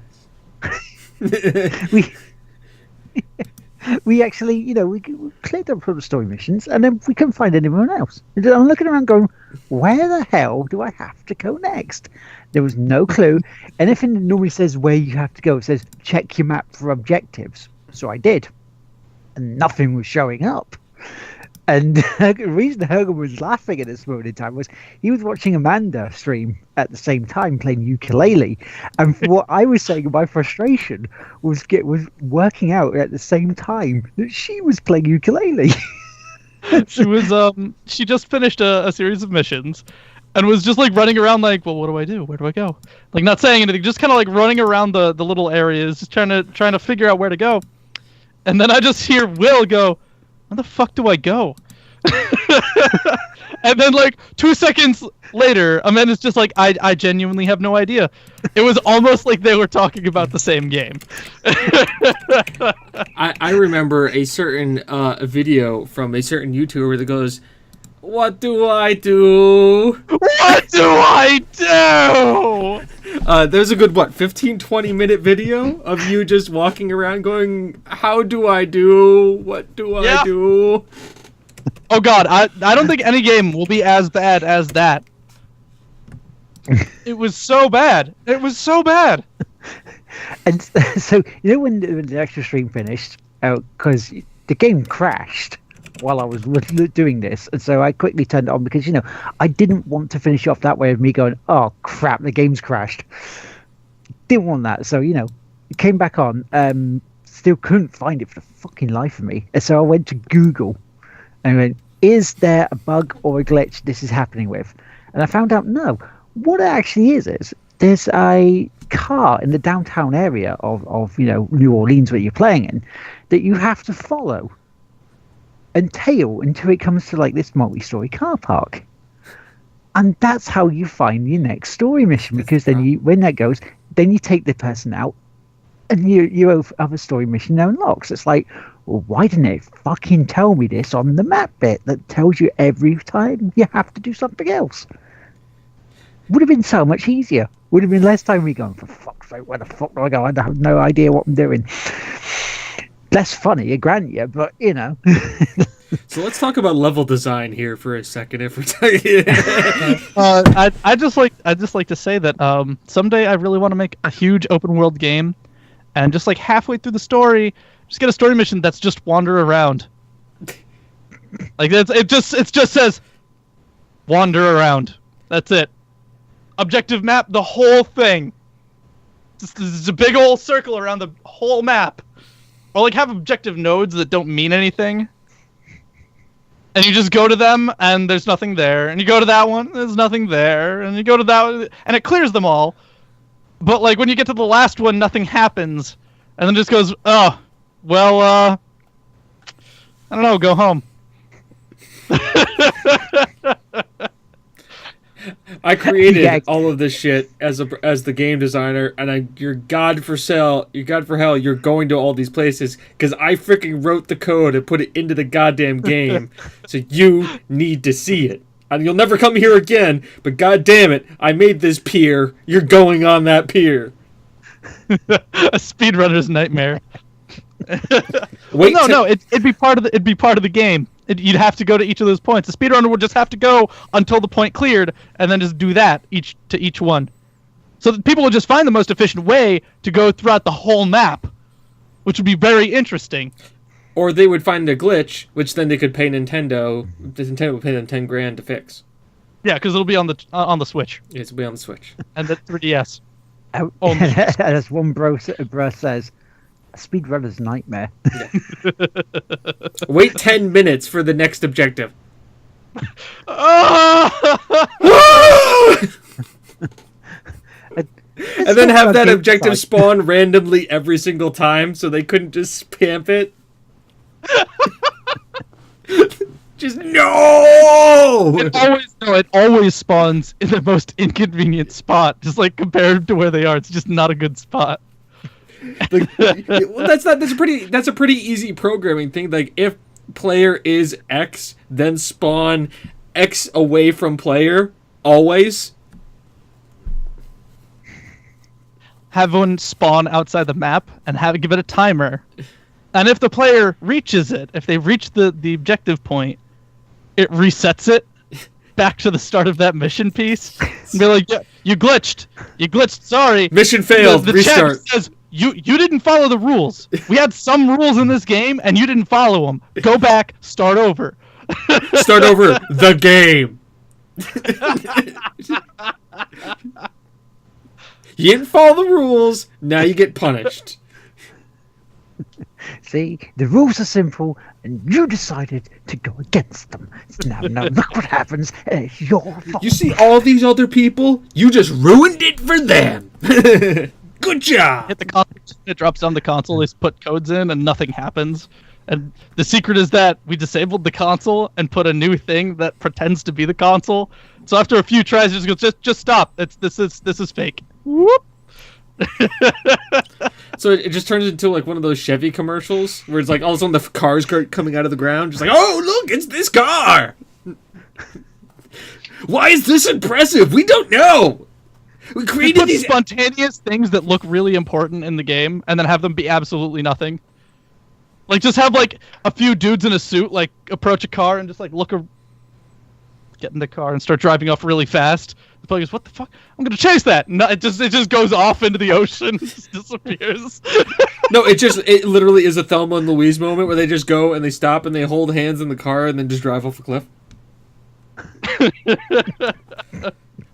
we actually, we cleared up all the story missions, and then we couldn't find anyone else. I'm looking around going, where the hell do I have to go next? There was no clue. Anything that normally says where you have to go, it says check your map for objectives. So I did. And nothing was showing up. And the reason Hergen was laughing at this moment in time was he was watching Amanda stream at the same time playing ukulele. And what I was saying, my frustration was working out at the same time that she was playing ukulele. She was she just finished a series of missions, and was just like running around like, well, what do I do? Where do I go? Like not saying anything, just kind of like running around the little areas, just trying to figure out where to go. And then I just hear Will go, where the fuck do I go? And then like 2 seconds later, Amanda's just like, I genuinely have no idea. It was almost like they were talking about the same game. I remember a certain video from a certain YouTuber that goes, "What do I do?" What do I do? There's a good, 15-20 minute video of you just walking around going, "How do I do? What do I do?" Oh god, I don't think any game will be as bad as that. It was so bad. It was so bad. And so, when the extra stream finished, because the game crashed while I was doing this, and so I quickly turned it on because, I didn't want to finish off that way of me going, oh crap, the game's crashed. Didn't want that, so, it came back on, still couldn't find it for the fucking life of me. And so I went to Google and went, is there a bug or a glitch this is happening with? And I found out, no. What it actually is there's a car in the downtown area of New Orleans where you're playing in that you have to follow and tail until it comes to like this multi-story car park. And that's how you find your next story mission, because then when that goes, then you take the person out and your other story mission now unlocks. It's like, well, why didn't it fucking tell me this on the map bit that tells you every time you have to do something else? Would have been so much easier. Would have been less time me going, for fuck's sake, where the fuck do I go? I have no idea what I'm doing. Less funny, I grant you, but So let's talk about level design here for a second, if we're talking. I just like to say that someday I really want to make a huge open world game, and just like halfway through the story, just get a story mission that's just wander around. Like it just says wander around. That's it. Objective map, the whole thing. Just a big old circle around the whole map. Or like have objective nodes that don't mean anything. And you just go to them and there's nothing there. And you go to that one, there's nothing there. And you go to that one, and it clears them all. But like when you get to the last one, nothing happens. And then just goes, oh, well, I don't know, go home. I created all of this shit as the game designer, and you're God for hell, you're going to all these places because I freaking wrote the code and put it into the goddamn game, so you need to see it. And you'll never come here again, but god damn it, I made this pier. You're going on that pier. A speedrunner's nightmare. Wait, it'd be part of the game. You'd have to go to each of those points. The speedrunner would just have to go until the point cleared, and then just do that to each one. So that people would just find the most efficient way to go throughout the whole map, which would be very interesting. Or they would find a glitch, which then they could pay Nintendo. Nintendo would pay them $10,000 to fix. Yeah, because it'll be on the Switch. Yes, it'll be on the Switch. And the 3DS. As one bro says, a speedrunner's nightmare. Yeah. Wait 10 minutes for the next objective. And then have that objective spawn randomly every single time, so they couldn't just spam it. Just no! It always spawns in the most inconvenient spot, just like compared to where they are. It's just not a good spot. Well, that's a pretty easy programming thing. Like, if player is X, then spawn X away from player always. Have one spawn outside the map and give it a timer. And if the player reaches it, if they reach the objective point, it resets it back to the start of that mission piece. And be like, yeah, you glitched, sorry. Mission failed, the restart. Chat says, you didn't follow the rules. We had some rules in this game, and you didn't follow them. Go back, start over. Start over the game. You didn't follow the rules, now you get punished. See, the rules are simple, and you decided to go against them. Now look what happens, and it's your fault. You see all these other people? You just ruined it for them. Good job. Hit the console, it drops down the console, they put codes in, and nothing happens. And the secret is that we disabled the console and put a new thing that pretends to be the console. So after a few tries, it just goes, just stop. This is fake. Whoop. So it just turns into like one of those Chevy commercials where it's like all of a sudden the cars coming out of the ground, just like, oh look, it's this car. Why is this impressive? We don't know. We created Put these spontaneous things that look really important in the game, and then have them be absolutely nothing. Like just have like a few dudes in a suit like approach a car and just like get in the car and start driving off really fast. The player goes, "What the fuck? I'm gonna chase that!" No, it just goes off into the ocean, just disappears. No, it literally is a Thelma and Louise moment where they just go and they stop and they hold hands in the car and then just drive off a cliff.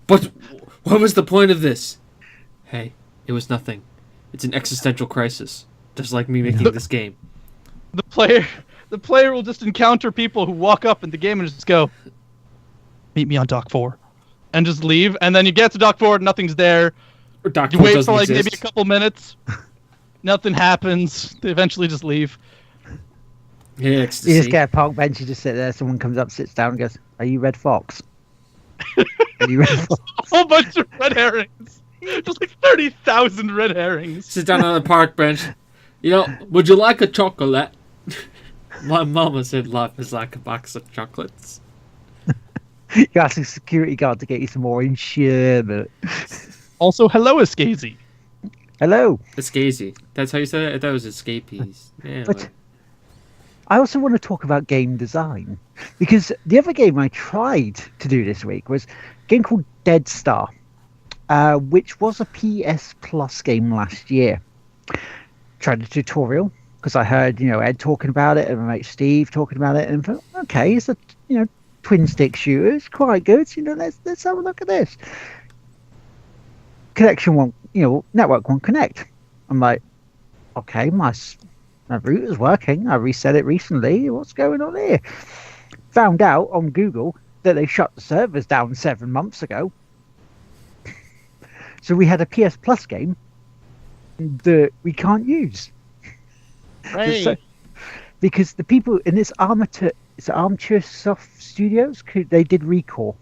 But what was the point of this? Hey, it was nothing. It's an existential crisis, just like me making this game. The player will just encounter people who walk up in the game and just go, "Meet me on Dock 4," and just leave. And then you get to Dock 4, nothing's there. Or Dock You 4 wait doesn't for like exist. maybe a couple minutes. Nothing happens. They eventually just leave. Yeah, You ecstasy. just get a park bench, you just sit there, someone comes up, sits down and goes, "Are you Red Fox?" Are you Red Fox? A whole bunch of red herrings. Just like 30,000 red herrings. Sit down on the park bench. You know, would you like a chocolate? My mama said life is like a box of chocolates. You ask a security guard to get you some orange sherbet. Also, hello, Escazy. Hello. Escazy. That's how you said it? I thought it was escapees. Yeah, But- well, I also want to talk about game design, because the other game I tried to do this week was a game called Dead Star, which was a PS Plus game last year. Tried a tutorial because I heard Ed talking about it and my mate Steve talking about it, and thought, okay, it's a twin stick shooter, it's quite good. Let's have a look at this. Connection won't, network won't connect. I'm like, okay, my router's working. I reset it recently. What's going on here? Found out on Google that they shut the servers down 7 months ago. So we had a PS Plus game that we can't use. Right. So- because the people in this Armature Soft Studios, they did Recore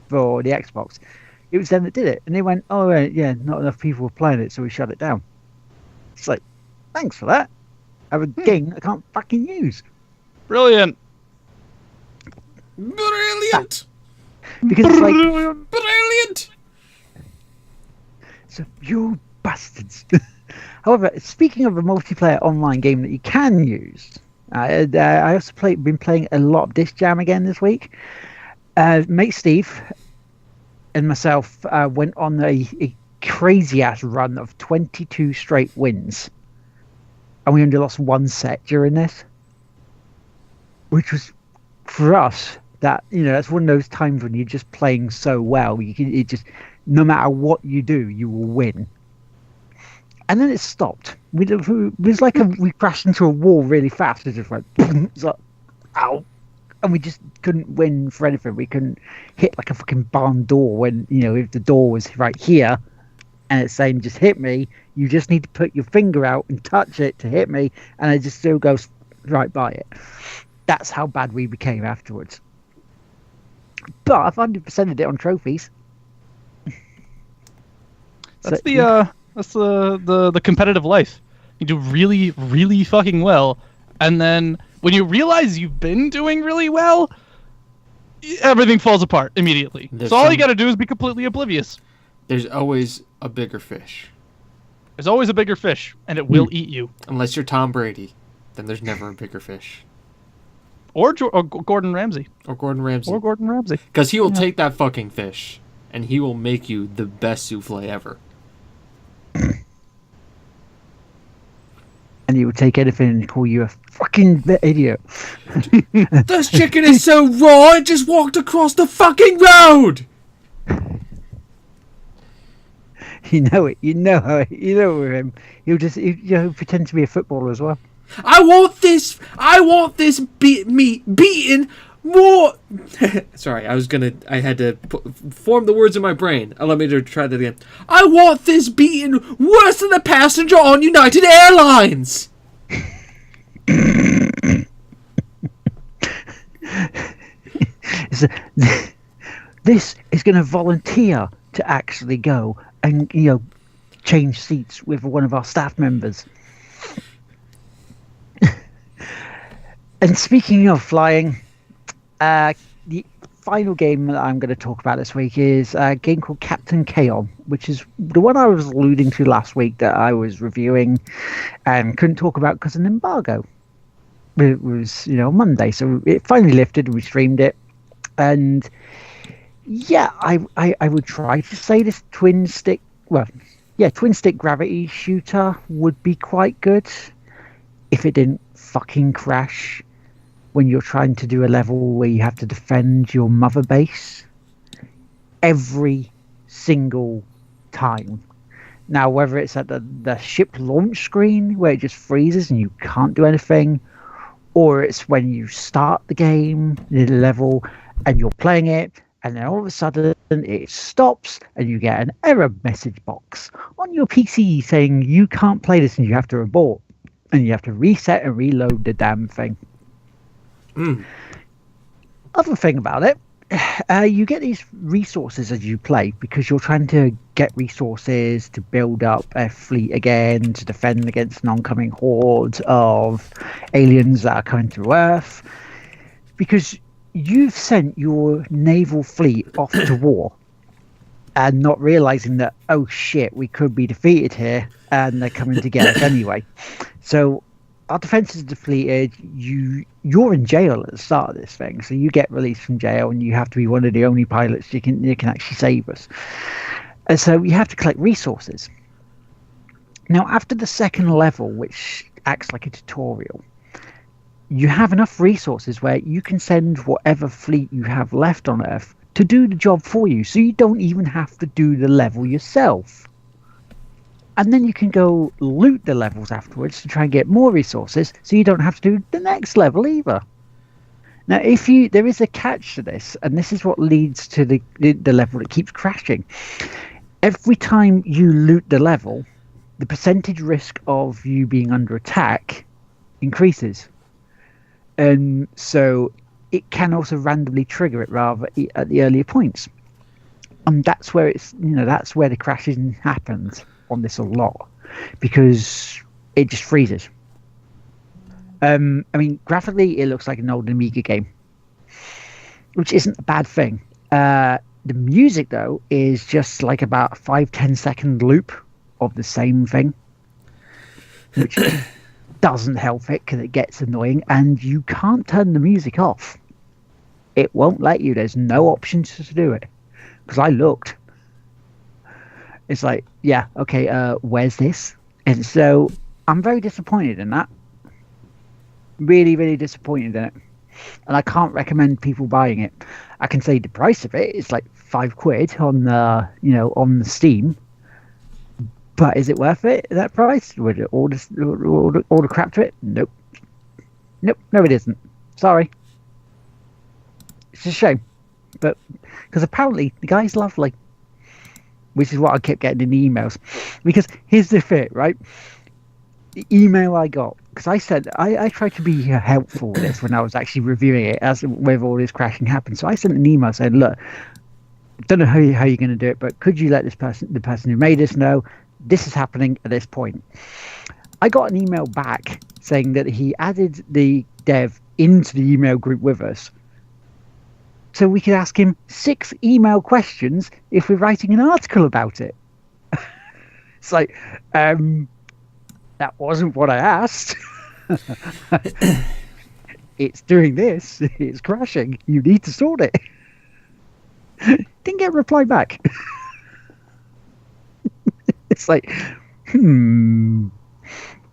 for the Xbox. It was them that did it, and they went, "Oh yeah, not enough people were playing it, so we shut it down." It's like, thanks for that. I have a game I can't fucking use Brilliant. brilliant! because it's like, Brilliant! so you bastards. However, speaking of a multiplayer online game that you can use, I also been playing a lot of Disc Jam again this week. Mate Steve and myself went on a crazy ass run of 22 straight wins, and we only lost one set during this, which was for us that's one of those times when you're just playing so well, no matter what you do, you will win. And then it stopped. It was like we crashed into a wall really fast. It just went, it's like, ow. And we just couldn't win for anything. We couldn't hit like a fucking barn door when, if the door was right here and it's saying just hit me, you just need to put your finger out and touch it to hit me, and it just still goes right by it. That's how bad we became afterwards. But I've 100%ed it on trophies. That's So, the competitive life. You do really, really fucking well, and then when you realize you've been doing really well, everything falls apart immediately. There's So all you some- got to do is be completely oblivious. There's always a bigger fish. There's always a bigger fish, and it will eat you. Unless you're Tom Brady, then there's never a bigger fish. Or Gordon Ramsay. Or Gordon Ramsay. Or Gordon Ramsay. Because he will take that fucking fish, and he will make you the best souffle ever. And he would take anything and call you a fucking idiot. This chicken is so raw, it just walked across the fucking road! You know it. You know with him. He'll pretend to be a footballer as well. I want this meat beaten more. Sorry, I had to form the words in my brain. Allow me to try that again. I want this beaten worse than the passenger on United Airlines. This is going to volunteer to actually go and change seats with one of our staff members. And speaking of flying, the final game that I'm going to talk about this week is a game called Captain Kaon, which is the one I was alluding to last week that I was reviewing and couldn't talk about because of an embargo. It was, Monday, so it finally lifted. We streamed it, and yeah, I would try to say this twin stick gravity shooter would be quite good if it didn't fucking crash when you're trying to do a level where you have to defend your mother base every single time. Now, whether it's at the ship launch screen where it just freezes and you can't do anything, or it's when you start the game, the level, and you're playing it, and then all of a sudden it stops and you get an error message box on your PC saying you can't play this and you have to abort. And you have to reset and reload the damn thing. Other thing about it, you get these resources as you play because you're trying to get resources to build up a fleet again, to defend against an oncoming horde of aliens that are coming to Earth. Because you've sent your naval fleet off to war and not realizing that, oh shit, we could be defeated here and they're coming to get us anyway. So our defenses are depleted. You're in jail at the start of this thing, so you get released from jail and you have to be one of the only pilots you can actually save us. And so you have to collect resources. Now, after the second level, which acts like a tutorial, you have enough resources where you can send whatever fleet you have left on Earth to do the job for you, so you don't even have to do the level yourself. And then you can go loot the levels afterwards to try and get more resources, so you don't have to do the next level either. Now, there is a catch to this, and this is what leads to the level that keeps crashing. Every time you loot the level, the percentage risk of you being under attack increases. And so it can also randomly trigger it rather at the earlier points. And that's where that's where the crashing happens on this a lot, because it just freezes. Graphically, it looks like an old Amiga game, which isn't a bad thing. The music, though, is just like about a 5-10 second loop of the same thing, which doesn't help it because it gets annoying, and you can't turn the music off. It won't let you. There's no option to do it, because I looked. It's like, yeah, okay, where's this? And so I'm very disappointed in that. Really, really disappointed in it. And I can't recommend people buying it. I can say the price of it is like £5 on the Steam. But is it worth it, that price? Would it all the crap to it? Nope. No, it isn't. Sorry. It's a shame. But because apparently the guy's lovely. Which is what I kept getting in the emails. Because here's the fit, right? The email I got, because I said I tried to be helpful with this when I was actually reviewing it as with all this crashing happened. So I sent an email saying, look, don't know how you're going to do it, but could you let the person who made this know this is happening at this point? I got an email back saying that he added the dev into the email group with us, so we could ask him 6 email questions if we're writing an article about it. It's like, that wasn't what I asked. It's doing this. It's crashing. You need to sort it. Didn't get a reply back. It's like,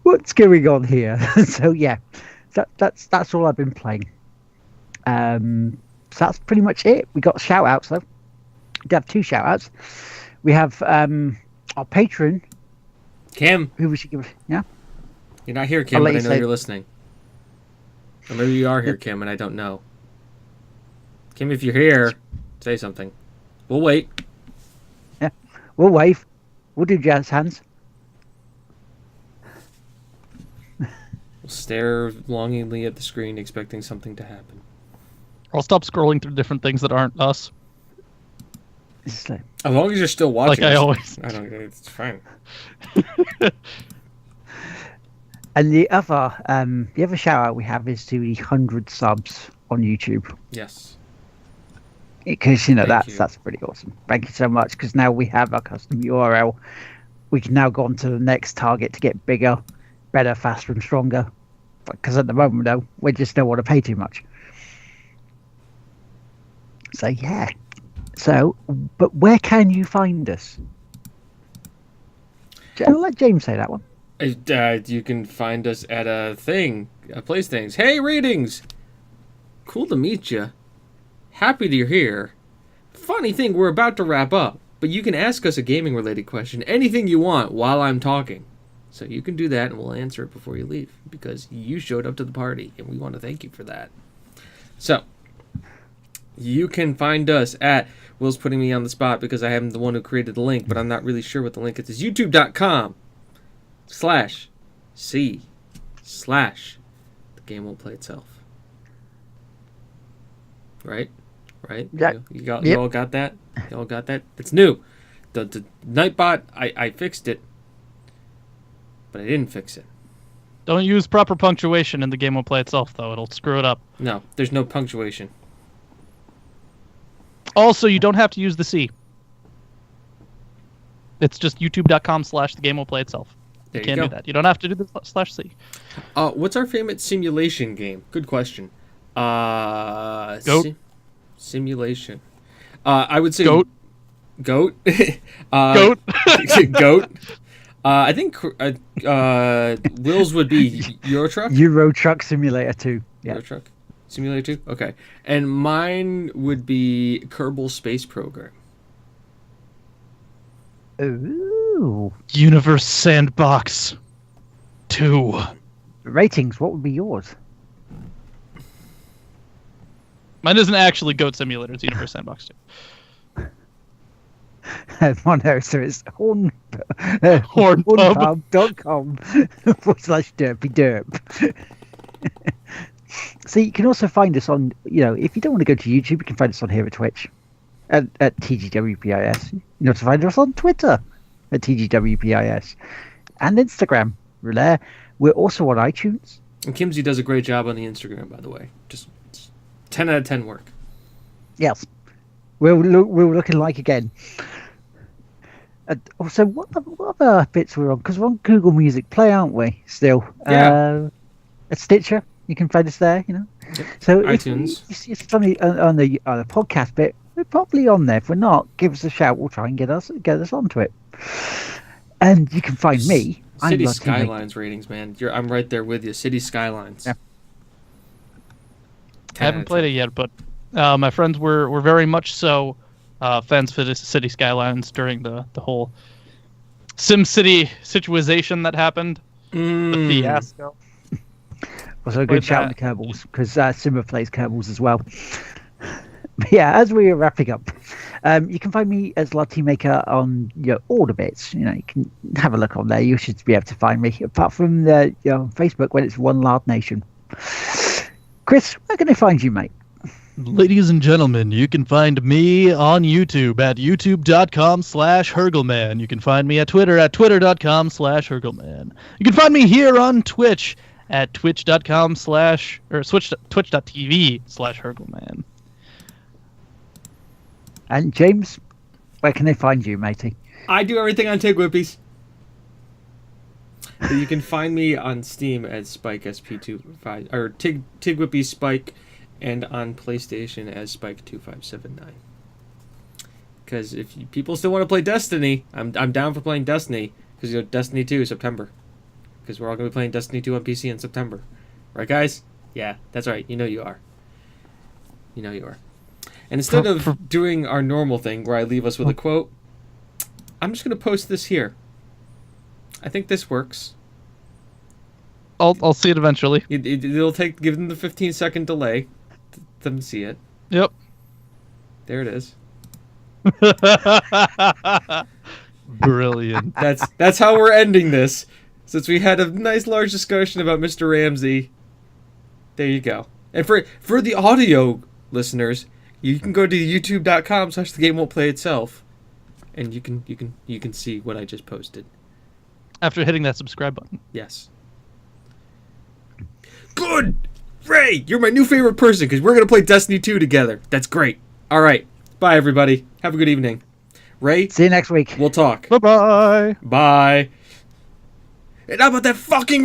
what's going on here? So yeah, that's all I've been playing. So that's pretty much it. We got shout outs though. We have 2 shout outs. We have our patron, Kim, who we should give, yeah. You're not here, Kim, I'll let but I you know say- you're listening. Or maybe you are here, Kim, and I don't know. Kim, if you're here, say something. We'll wait. We'll wave. We'll do jazz hands. We'll stare longingly at the screen, expecting something to happen. I'll stop scrolling through different things that aren't us. It's like, As long as you're still Like watching. I us, always. I don't. It's fine. and the other shout out we have is to the 100 subs on YouTube. Yes. Because Thank you. that's pretty awesome. Thank you so much. Because now we have our custom URL. We can now go on to the next target to get bigger, better, faster, and stronger. Because at the moment, though, we just don't want to pay too much. So yeah. So, but where can you find us? I'll let James say that one. You can find us at a place things. Hey, ratings! Cool to meet you. Happy that you're here. Funny thing, we're about to wrap up, but you can ask us a gaming-related question, anything you want, while I'm talking. So you can do that, and we'll answer it before you leave, because you showed up to the party, and we want to thank you for that. So, you can find us at... Will's putting me on the spot because I am the one who created the link, but I'm not really sure what the link is. It's youtube.com/C/the game won't play itself. Right? Yeah. You all Yep. got that? You all got that? It's new. The Nightbot, I fixed it, but I didn't fix it. Don't use proper punctuation and the game won't play itself, though. It'll screw it up. No, there's no punctuation. Also, you don't have to use the C. It's just youtube.com/the game will play itself. There You you can't go. do that. You don't have to do the /C. What's our favorite simulation game? Good question. Goat. Simulation. I would say Goat. Goat. Goat. Goat. I think Will's would be Euro Truck. Euro Truck Simulator 2. Yeah. Euro Truck Simulator 2. Okay, and mine would be Kerbal Space Program. Ooh. Universe Sandbox 2. Ratings, what would be yours? Mine isn't actually Goat Simulator. It's Universe Sandbox 2. So it's hornpub.com/derpy derp. So you can also find us on, if you don't want to go to YouTube, you can find us on here at Twitch at TGWPIS. You can also find us on Twitter at TGWPIS and Instagram. We're there. We're also on iTunes. And Kimsey does a great job on the Instagram, by the way. Just 10 out of 10 work. Yes. We're looking like again. Also, what other bits we're on? Because we're on Google Music Play, aren't we? Still. Yeah. At Stitcher. You can find us there, Yep. So iTunes. if you see us on the podcast bit, we're probably on there. If we're not, give us a shout. We'll try and get us onto it. And you can find me. City I'm Latino. Skylines ratings, man. I'm right there with you. City Skylines. Yeah. I haven't played it yet, but my friends were very much so fans for the City Skylines during the whole SimCity situation that happened. The fiasco. Also, a Played good shout that. out to Kerbals, because Simmer plays Kerbals as well. But yeah, as we are wrapping up, you can find me as Lad Maker on all the bits. You can have a look on there. You should be able to find me, apart from Facebook when it's One Lard Nation. Chris, where can I find you, mate? Ladies and gentlemen, you can find me on YouTube at youtube.com/Hergelman. You can find me at Twitter at twitter.com/Hergelman. You can find me here on Twitch at twitch.tv/Hergelman. And James, where can they find you, matey? I do everything on Tig Whippies. But you can find me on Steam as Spike SP25 or Tig Whippy Spike, and on PlayStation as Spike 2579. Because if people still want to play Destiny, I'm down for playing Destiny. Because Destiny 2 September. Because we're all going to be playing Destiny 2 on PC in September, right, guys? Yeah, that's right. You know you are. You know you are. And instead of doing our normal thing where I leave us with a quote, I'm just going to post this here. I think this works. I'll see it eventually. It'll give them the 15-second delay to them see it. Yep. There it is. Brilliant. That's how we're ending this. Since we had a nice large discussion about Mr. Ramsey. There you go. And for the audio listeners, you can go to youtube.com/thegamewon'tplay-itself, and you can see what I just posted. After hitting that subscribe button. Yes. Good! Ray, you're my new favorite person because we're going to play Destiny 2 together. That's great. All right. Bye, everybody. Have a good evening. Ray, See you next week. we'll talk. Bye-bye. Bye. And how about that fucking